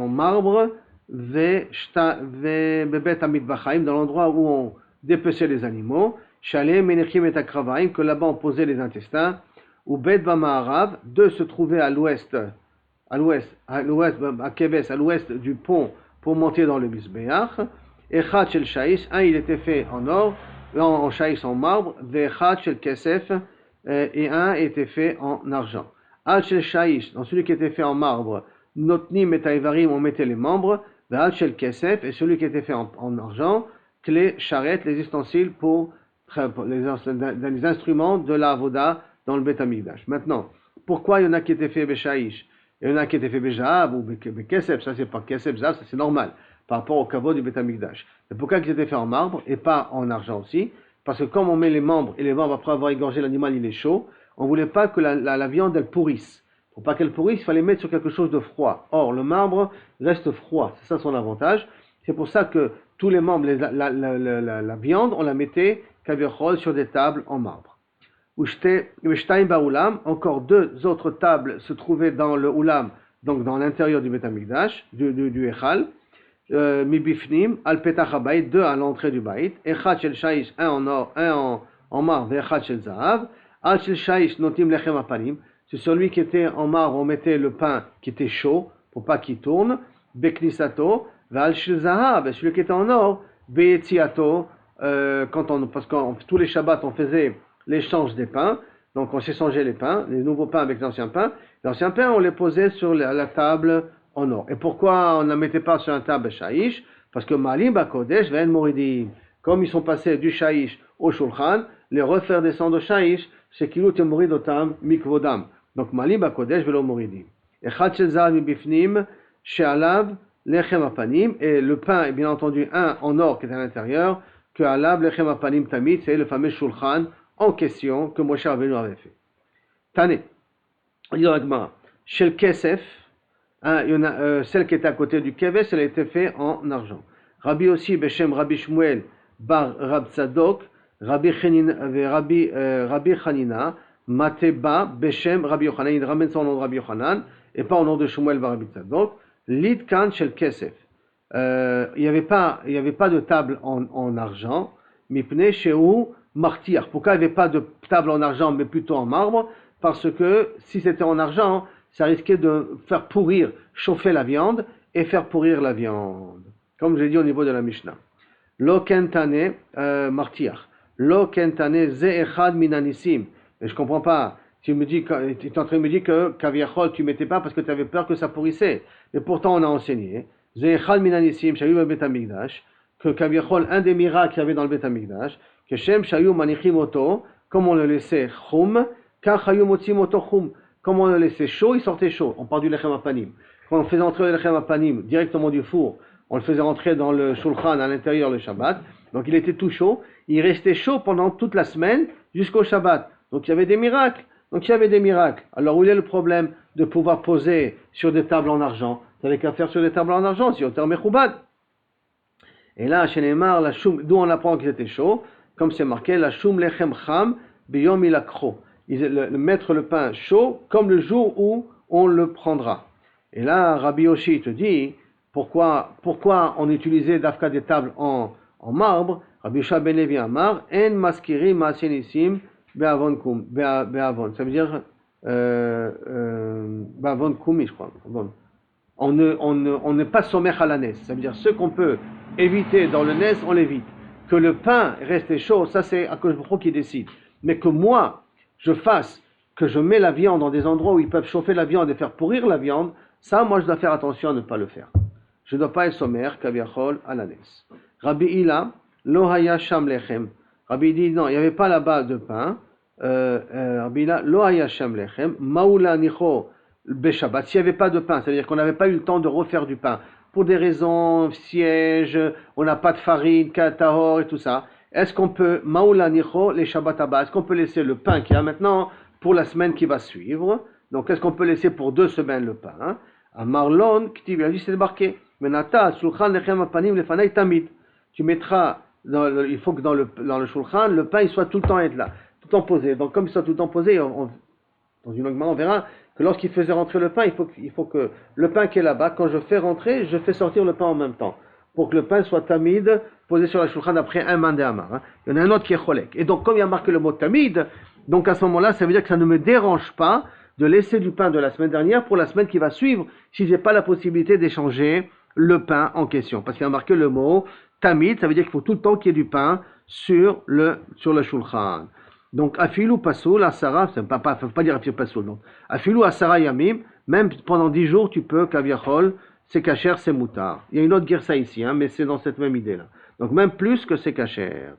marbre, bebet hamidbachaim, dans l'endroit où on dépeçait les animaux. Shalem menechim et akravaim, que là-bas on posait les intestins. ou Bet Bamaharav, 2 se trouvaient à l'ouest, à Keves, à l'ouest du pont pour monter dans le Mizbeach. Echad Shel Shaïs, un il était fait en or, en Shaïs en marbre, Vechad Shel Kesef, et un était fait en argent. Al Shel Shaïs, dans celui qui était fait en marbre, Notnim et Taïvarim, on mettait les membres, Al Shel Kesef, et celui qui était fait en argent, clés, charrettes, les ustensiles pour les instruments de la Avoda dans le Beth Amikdash. Maintenant, pourquoi il y en a qui étaient faits Beshaïsh et il y en a qui étaient faits Bejaab ou Bekesef, ça c'est pas Kesef, ça c'est normal par rapport au kavod du Beth Amikdash. Et pourquoi ils étaient faits en marbre et pas en argent aussi? Parce que comme on met les membres et les membres après avoir égorgé l'animal, il est chaud, on voulait pas que la viande elle pourrisse. Pour pas qu'elle pourrisse, il fallait mettre sur quelque chose de froid. Or, le marbre reste froid, c'est ça son avantage. C'est pour ça que tous les membres, la viande, on la mettait sur des tables en marbre. Encore 2 autres tables se trouvaient dans le Oulam, donc dans l'intérieur du Beth Amikdash, du Echal. Mibifnim, al petach habayit, 2 à l'entrée du Bayit. Echad shel Shaïs, 1 en or, 1 en marbre, et Echad shel Zahav. Al shel Shaïs, notim lechem apanim. C'est celui qui était en marbre, on mettait le pain qui était chaud, pour pas qu'il tourne. Beknisato. Al shel Zahav, celui qui était en or, Be'etziato. Parce que tous les Shabbats, on faisait l'échange des pains, donc on s'échangeait les pains, les nouveaux pains avec l'ancien pain. L'ancien pain, on les posait sur la table en or. Et pourquoi on ne la mettait pas sur un table Shaïch? Parce que Malim Bakodesh Ven Moridim, comme ils sont passés du Shaïch au Shulchan, les refaire descendre au Shaïch, c'est Kilut Moridotam Mikvodam. Donc Malim Bakodesh Velo Moridim. Et Chatchezal Mibifnim, Shealav, Lechem Apanim, et le pain est bien entendu un en or qui est à l'intérieur, que Alav Lechem Apanim Tamid, c'est le fameux Shulchan en question que Moshe Rabbeinu avait fait. Tane, il y a Agmara, Shel Kesef, celle qui était à côté du Keves, elle a été faite en argent. Rabbi aussi, Beshem Rabbi Shmuel, Bar Rab Tzadok, Rabbi Chanina, Mateba, Beshem Rabbi Yochanan, il ramène son nom de Rabbi Yochanan, et pas au nom de Shmuel Bar Rabbi Tzadok, Lidkan Shel Kesef. Il n'y avait pas de table en argent, Mipne Sheu Martiar. Pourquoi il n'y avait pas de table en argent, mais plutôt en marbre? Parce que si c'était en argent, ça risquait de faire pourrir, chauffer la viande et faire pourrir la viande. Comme j'ai dit au niveau de la Mishnah. Lo kentane martiar. Lo kentane ze echad minanissim. Et je comprends pas. Tu es en train de me dire que kaviachol tu mettais pas parce que tu avais peur que ça pourrissait. Et pourtant on a enseigné. Ze echad minanissim shayu le Bet Amikdash. Que kaviachol, un des miracles qu'il y avait dans le Bet Amikdash. Que shem shayu manichim oto. Comme on le laissait chum. Car shayu motzim oto chum. Comme on le laissait chaud, il sortait chaud. On parle du lechem apanim. Quand on faisait entrer le lechem apanim directement du four, on le faisait entrer dans le shulchan à l'intérieur le Shabbat. Donc il était tout chaud. Il restait chaud pendant toute la semaine jusqu'au Shabbat. Donc il y avait des miracles. Alors où est le problème de pouvoir poser sur des tables en argent? Tu n'avais qu'à faire sur des tables en argent, si on te remet choubad. Et là, chez Neymar, la choum, d'où on apprend qu'il était chaud, comme c'est marqué, la choum lechem cham biyom ilakro. Mettre le pain chaud comme le jour où on le prendra. Et là, Rabbi Yoshi te dit pourquoi on utilisait d'Afka des tables en marbre. Rabbi Yoshi ben Levi Amar en maskiri ma'asenisim be'avon. Ça veut dire be'avon kumi, je crois. On n'est pas sommaire à la nes. Ça veut dire ce qu'on peut éviter dans le nes, on l'évite. Que le pain reste chaud, ça c'est à cause de qui décide. Mais que moi que je mets la viande dans des endroits où ils peuvent chauffer la viande et faire pourrir la viande, ça, moi, je dois faire attention à ne pas le faire. Je ne dois pas être sommaire, kaviachol, alanes. Rabbi Ila, lo haya sham lechem. Rabbi dit, non, il n'y avait pas là-bas de pain. Rabbi Ila, lo haya sham lechem, maoula nicho beshabbat. S'il n'y avait pas de pain, c'est-à-dire qu'on n'avait pas eu le temps de refaire du pain. Pour des raisons, siège, on n'a pas de farine, katahor et tout ça. Est-ce qu'on peut, maoula nicho, les Shabbat abba, est-ce qu'on peut laisser le pain qu'il y a maintenant pour la semaine qui va suivre? Donc, est-ce qu'on peut laisser pour 2 semaines le pain? À Marlon, il a dit c'est débarqué. Menata, shulchan lechem apanim lefanai tamid. Tu mettras, il faut que dans le shulchan, le pain il soit tout le temps être là, tout le temps posé. Donc, comme il soit tout le temps posé, dans une longue main, on verra que lorsqu'il faisait rentrer le pain, il faut que le pain qui est là-bas, quand je fais rentrer, je fais sortir le pain en même temps. Pour que le pain soit tamid, posé sur la shulchan après un mandé amar. Il y en a un autre qui est cholek. Et donc, comme il y a marqué le mot tamid, Donc à ce moment-là, ça veut dire que ça ne me dérange pas de laisser du pain de la semaine dernière pour la semaine qui va suivre, si j'ai pas la possibilité d'échanger le pain en question. Parce qu'il y a marqué le mot tamid, ça veut dire qu'il faut tout le temps qu'il y ait du pain sur le shulchan. Donc afilu pasoul asara, ça ne veut pas dire afilu pasoul, donc afilu asara yamim, même pendant 10 jours tu peux kaviachol, c'est kasher, c'est moutar. Il y a une autre girsa ici, mais c'est dans cette même idée-là. Donc même plus que c'est kasher.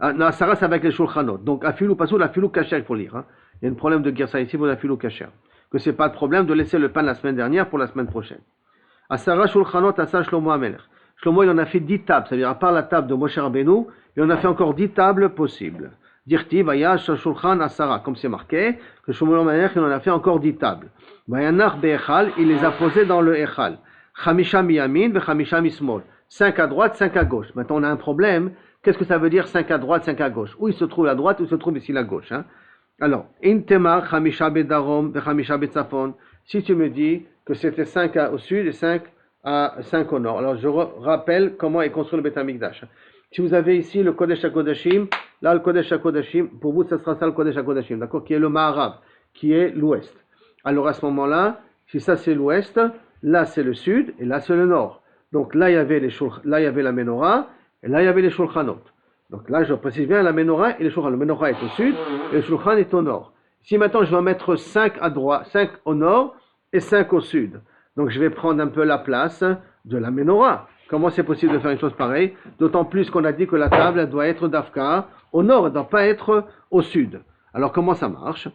Non, asara c'est avec les shulchanot. Donc afilu pasoul, afilu kasher, il faut lire. Il y a un problème de girsa ici pour afilu kasher. Que c'est pas de problème de laisser le pain la semaine dernière pour la semaine prochaine. Asara shulchanot asa Shlomo Amelech. Shlomo il en a fait 10 tables, c'est-à-dire à part la table de Moshe Rabbeinu, il en a fait encore 10 tables possibles. Dirti, Vayash Shulchan Asara, comme c'est marqué, que Shlomo Amelech il en a fait encore 10 tables. Vayanach Be'echal, il les a posées dans le Echal. Chamisha miyamin, Chamisha mismol. 5 à droite, 5 à gauche. Maintenant on a un problème, qu'est-ce que ça veut dire 5 à droite, 5 à gauche? Où il se trouve la droite, où il se trouve ici la gauche, Alors, Intema Chamisha Bedarom, Chamisha Betzafon. Si tu me dis que c'était 5 au sud et 5 au nord. Alors je rappelle comment est construit le Beth Amikdash. Si vous avez ici le Kodesh HaKodashim, là le Kodesh HaKodashim, pour vous ça sera ça le Kodesh HaKodashim, d'accord, qui est le Maharav, qui est l'ouest. Alors à ce moment-là, si ça c'est l'ouest, là c'est le sud et là c'est le nord. Donc là il y avait la Menorah et là il y avait les Shulchanot. Donc là je précise bien la Menorah et les Shulchanot. La Menorah est au sud et le Shulchan est au nord. Si maintenant je vais en mettre 5 à droite, 5 au nord et 5 au sud. Donc je vais prendre un peu la place de la Menorah. Comment c'est possible de faire une chose pareille? D'autant plus qu'on a dit que la table elle doit être d'Afka au nord, elle ne doit pas être au sud. Alors comment ça marche?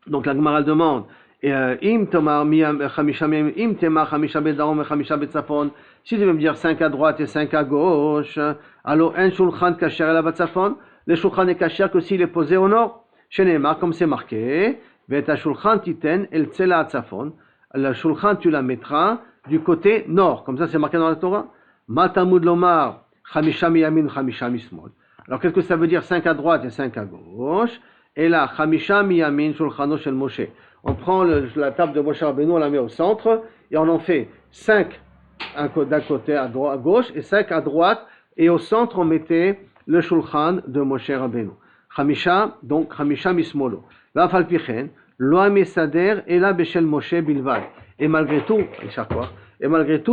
Donc la Gemara demande Im Tomar Im Temar Chamisha Bedarom et Chamisha Betzafon. Si tu veux me dire 5 à droite et 5 à gauche, alors un Shulchan Kasher et la Betzafon, le Shulchan est Kasher que s'il est posé au nord. Chez Neymar, comme c'est marqué, Veta Shulchan Titen El Tzela Atzafon. La Shulchan, tu la mettras du côté nord, comme ça c'est marqué dans la Torah. Matamud Lomar, Chamisha Miyamin, Chamisha Mismol. Alors qu'est-ce que ça veut dire 5 à droite et 5 à gauche? Et là, Chamisha Miyamin, Shulchano Shel Moshe. On prend la table de Moshe Rabbeinu, on la met au centre, et on en fait 5 d'un côté à gauche, et 5 à droite, et au centre on mettait le Shulchan de Moshe Rabbeinu. Chamisha, donc Chamisha Mismolo. Vafal Pichen, Loa Mesader et la Beshel Moshe Bilvad. Et malgré tout,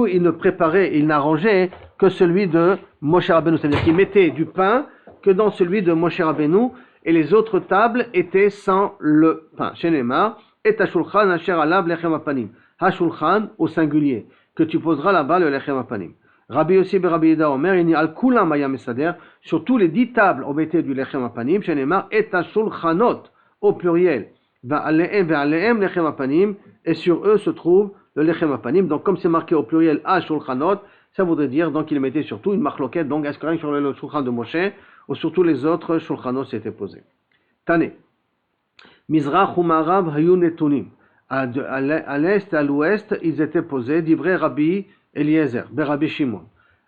il ne préparait, il n'arrangeait que celui de Moshe Rabbeinu. C'est-à-dire qu'il mettait du pain que dans celui de Moshe Rabbeinu, et les autres tables étaient sans le pain. Chez Neymar, et Hashulchan Asher Alab Lechem Apanim. Hashulchan au singulier, que tu poseras là-bas le Lechem Apanim. Rabbi Yossi ben Rabbi Yehuda Omer, il y a Al-Kulam Maya Mesader, sur tous les 10 tables, on mettait du Lechem Apanim. Chez Neymar, et Hashulchanot au pluriel. Ve'alehem Lechem Apanim, et sur eux se trouve le Lechem Apanim. Donc comme c'est marqué au pluriel Hashulchanot, ça voudrait dire donc il mettait surtout une marloquette, donc est-ce que sur le Shulchan de Moshe, ou sur tous les autres Shulchanot s'étaient posés. Tane. Mizrach ou Marav Hayun Netunim. À l'est et à l'ouest, ils étaient posés, d'Ivrei Rabbi Eliezer, Rabbi Shimon.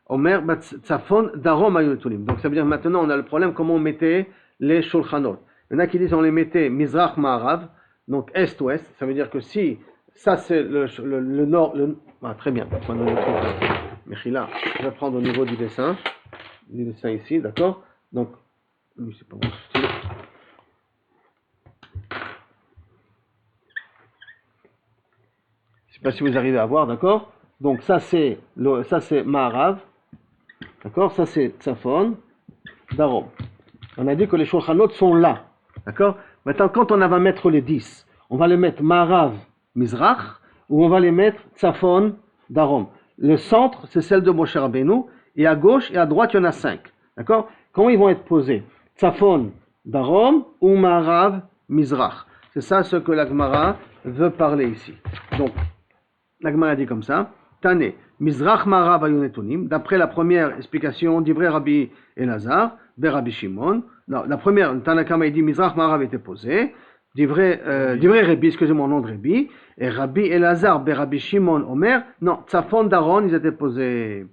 Omer Tzafon Darom Hayun Netunim. Donc ça veut dire maintenant on a le problème comment on mettait les Shulchanot. Il y en a qui disent on les mettait Mizrach Marav, donc est-ouest. Ça veut dire que si ça c'est le nord, très bien. Mechila, je vais prendre au niveau du dessin ici, d'accord? Donc, lui c'est pas bon style. Je ne sais pas si vous arrivez à voir, d'accord? Donc ça c'est Ma'arav, d'accord? Ça c'est Tzafon, Darom. On a dit que les Shulchanot sont là, d'accord? Maintenant quand on va mettre les 10, on va les mettre Ma'arav, Mizrach, ou on va les mettre Tzafon, Darom. Le centre c'est celle de Moshe Rabbeinu, et à gauche et à droite il y en a 5, d'accord? Comment ils vont être posés? Tzafon, Darom ou Ma'arav, Mizrach. C'est ça ce que la Gemara veut parler ici. Donc, la Gemara dit comme ça, Tane, Mizrach Ma'arav Hayun Netunim, d'après la première explication d'Ivrei Rabbi Elazar, Rabbi Shimon. Non, la première, Tanakama il dit Mizrach Ma'arav était posé, d'Ivrei Rabbi, excusez-moi, nom de Rabbi, et Rabbi Elazar, Rabbi Shimon, Omer, non, Tzafon, Daron, ils étaient posés,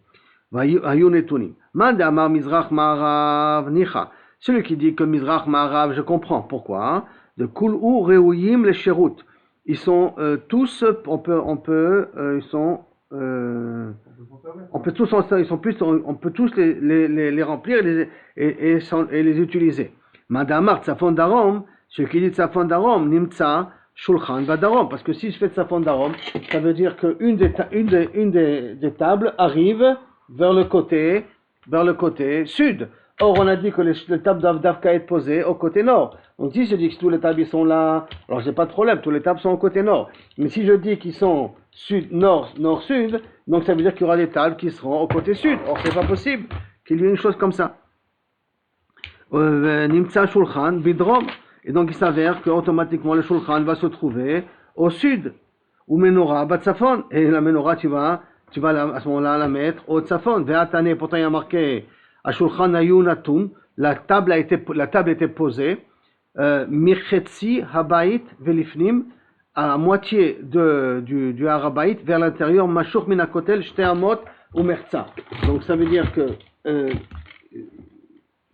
Hayun Netunim. Man Amar Mizrach Ma'arav Nicha. Celui qui dit que Mizrach Ma'arav, je comprends pourquoi, de Kul'u Reuyim les Sherut. Ils sont tous, on peut tous les remplir et les utiliser. Madamar Tzafon Darom, Ce qui dit Tzafon Darom, Nimtsa, Shulchan Vadarom. Parce que si je fais Tzafon Darom, ça veut dire qu'une des tables arrive vers le côté sud. Or, on a dit que les tables doivent qu'à être posées au côté nord. Donc, si je dis que tous les tables ils sont là, alors j'ai pas de problème, tous les tables sont au côté nord. Mais si je dis qu'ils sont nord, sud, donc ça veut dire qu'il y aura des tables qui seront au côté sud. Or, c'est pas possible qu'il y ait une chose comme ça. Nimtsa Shulchan Bidrom. Et donc, il s'avère qu'automatiquement, le Shulchan va se trouver au sud. Ou Menorah Batsafon. Et la Menorah, tu vas à ce moment-là la mettre au Tsafon. Ve'atane, pourtant il y a marqué à Shulchan Hayu Natun, la table était posée, Mirchetzi Habayit Velifnim, à moitié du Harabayit, vers l'intérieur, Mashur Minakotel, Shteamot ou Merza. Donc ça veut dire que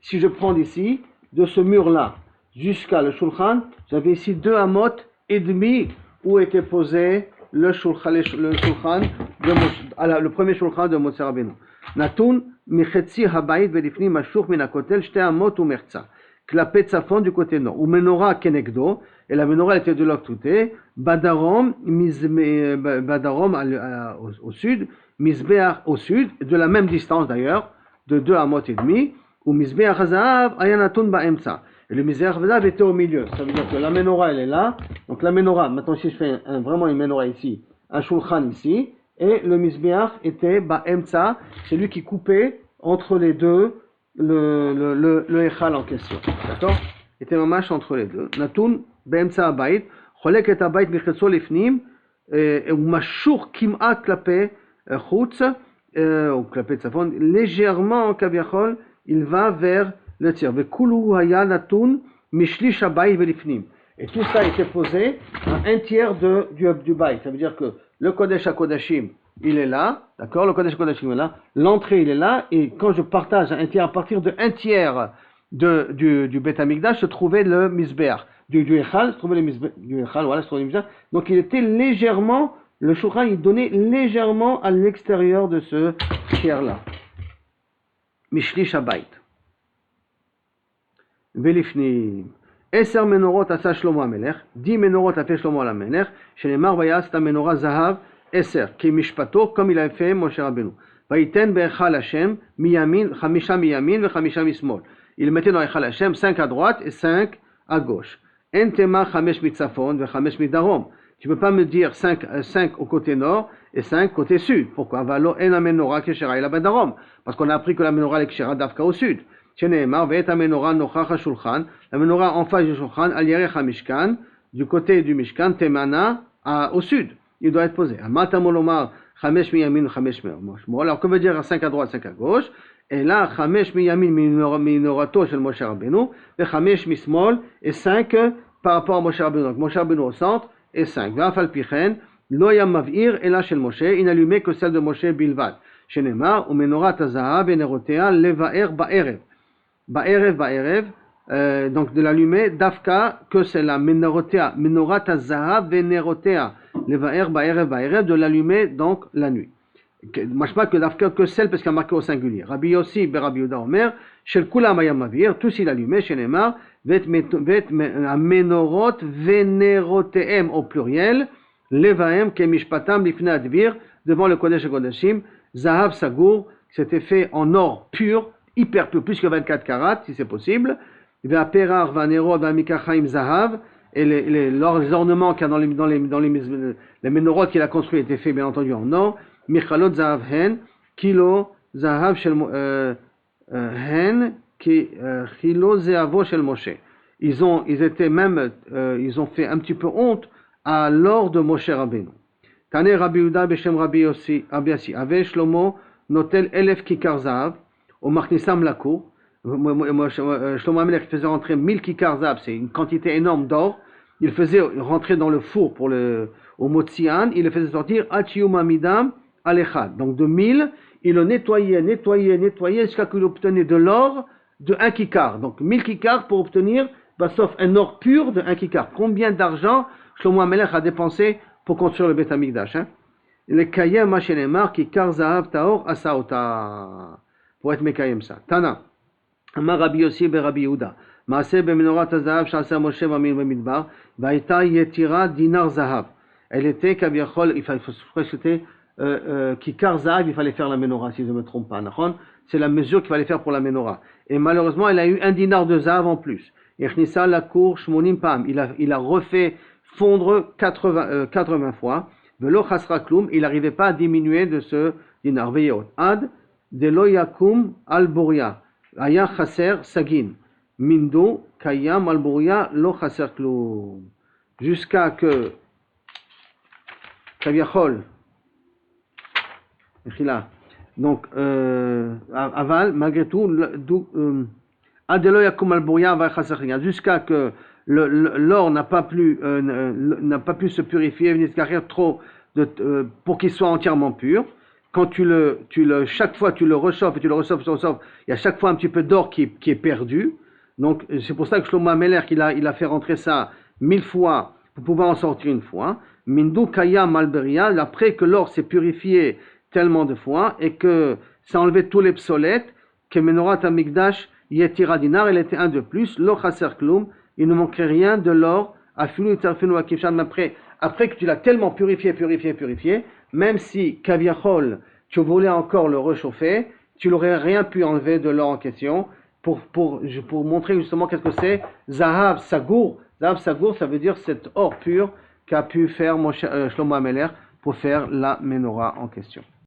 si je prends d'ici, de ce mur-là, jusqu'à le Shulchan, j'avais ici 2 amot et demi où était posé le Shulchan le premier Shulchan de Moshe Rabbeinu. Natun Michetzi Habayit Velifni Mashur Minakotel Shte Amot ou Merza. Klapet Safon du côté nord. Ou Menorah Kenegdo, et la Menorah était de l'autre côté. Badarom au sud, Mizbeach au sud, de la même distance d'ailleurs, de 2 amot et demi. Ou Mizbeach Hazav Ayanatun Ba'emza. Et le Mizbeach Hazav était au milieu. Ça veut dire que la Menorah elle est là. Donc la Menorah, maintenant si je fais vraiment une Menorah ici, un Shulchan ici, et le Mizbeach était Ba'emza, c'est lui qui coupait entre les deux le Echal en question. D'accord? Il était mamash entre les deux. Natun Ba'emza Abayit, Cholek et Abayit Michetzo Lifnim, ou Mashur Kim'a Klape Chutz, ou Klape Tzafon, légèrement Kaviachol, il va vers le tir. Vekulu Haya Natun Mishlish Abayit Velifnim. Et tout ça a été posé à un tiers du bail. Ça veut dire que le Kodesh HaKodashim, il est là, d'accord? Le Kodesh HaKodashim est là, l'entrée, il est là, et quand je partage un tiers, à partir de un tiers du Beth Amikdash, se trouvait le Mizbeach. Du Echal, se trouvait le Mizbeach, du Echal, voilà, se trouvait le Mizbeach. Donc il était légèrement, le Shulchan, il donnait légèrement à l'extérieur de ce tiers-là. Mishlish Habayit. Velifnim. Eser menorot asa Shlomo HaMelech, 10 menorot a fait Shlomo HaMelech, shenemar vayas ta menorah zahav, eser, ki mishpato, comme il a fait Moshe Rabbeinu. Vaiten be'echal Hashem, miyamin, chamisha miyamin, ve chamisha mismol. Il mettait dans Echal Hashem 5 à droite et 5 à gauche. En tema chamesh mitzafon, ve chamesh midarom. Tu ne peux pas me dire 5 au côté nord et 5 côté sud. Pourquoi? Valo en menorah keshera ila badarom. Parce qu'on a appris que la menorah est keshera d'Afka au sud. Sheneemar ve'et menorah nochach shulchan, la menorah en face du shulchan, al yerech hamishkan, du côté du mishkan, temana au sud. Il doit être posé. Amata molomar chamesh miyamin chamesh mishmol. Alors que veut dire 5 à droite, 5 à gauche? Et là, chamesh miyamin minorato shel Moshe Rabbeinu, et chamesh mismol et 5 par rapport à Moshe Rabbeinu. Donc Moshe Rabbeinu au centre et 5. Va'afal pichen lo yam mav'ir ela shel Moshe, il n'allumait que celle de Moshe bilvad. Sheneemar u menorat hazahav venerotea levaer ba'erev. Ba'erev, donc de l'allumer, dafka, que c'est la menoratea, menorat hazahav venerotea, levaer ba'erev, de l'allumer donc la nuit. Machma que dafka, que celle, parce qu'il y a marqué au singulier. Rabbi Yossi, Rabbi Yehuda Omer, shel kulam hayam mavir, tous il allumait, shenemar, vet menorot veneroteem au pluriel, levaem kemishpatam lifne advir, devant le Kodesh HaKodashim, zahav sagour, c'était fait en or pur, hyper pur, plus que 24 carats, si c'est possible. Ve'aperar va'nerot va'mikachaim zahav, et les ornements qu'il y a dans les ménorotes qu'il a construits étaient faits, bien entendu, en or. Michalot zahav hen, kilo zahav shel hen, kilo zehavo shel Moshe. Ils ont fait un petit peu honte à l'or de Moshe Rabbeinu. Tane Rabbi Yehuda beshem Rabbi Yossi, Ave Shlomo notel 1000 kikar zahav, au Marknisam Lakou, Shlomo HaMelech faisait rentrer 1000 kikar zahav, c'est une quantité énorme d'or. Il faisait rentrer dans le four au Motzian, il le faisait sortir Achiyum Amidam Alechad. Donc de 1000, il le nettoyait jusqu'à qu'il obtenait de l'or de 1 kikar. Donc 1000 kikar pour obtenir, sauf un or pur de 1 kikar. Combien d'argent Shlomo HaMelech a dépensé pour construire le Beth Amikdash? Le Kayem Mashenemar kikar zahav taor asaota. Pour être Mekayem ça. Tana. Amar Rabbi Yossi be Rabbi Yehuda. Maaseh b'menorat hazahav sh'asa Moshe b'midbar, v'ayta yetira dinar zahav. Elle était kaviachol, il fallait c'était kikar zahav, il fallait faire la menorah, si je ne me trompe pas. C'est la mesure qu'il fallait faire pour la menorah. Et malheureusement, elle a eu un dinar de zahav en plus. Echnissa la cour shmonim pam. Il a refait fondre 80 fois. Velo chasra klum, il n'arrivait pas à diminuer de ce dinar. Veyot. Ad delo yakum al boria. Aya chaser sagin. Mindo kayam al boria lo chaser klum. Jusqu'à que kaviachol. Donc, aval, malgré tout, jusqu'à que l'or n'a pas pu se purifier, trop pour qu'il soit entièrement pur. Quand chaque fois tu le rechauffes et tu le rechauffes, il y a chaque fois un petit peu d'or qui est perdu. Donc, c'est pour ça que Shlomo Ameler, il a fait rentrer ça 1000 fois pour pouvoir en sortir une fois. Mindu Kaya Malberia, après que l'or s'est purifié tellement de fois et que ça a enlevé tous les obsolètes, que Menorat Hamikdash Yetira Dinar, elle était un de plus, l'or Chaser Klum, il ne manquerait rien de l'or, après que tu l'as tellement purifié, même si Kaviachol, tu voulais encore le réchauffer, tu n'aurais rien pu enlever de l'or en question, pour montrer justement qu'est-ce que c'est Zahav Sagour. Zahav Sagour, ça veut dire cet or pur qu'a pu faire Shlomo Ameler pour faire la menorah en question.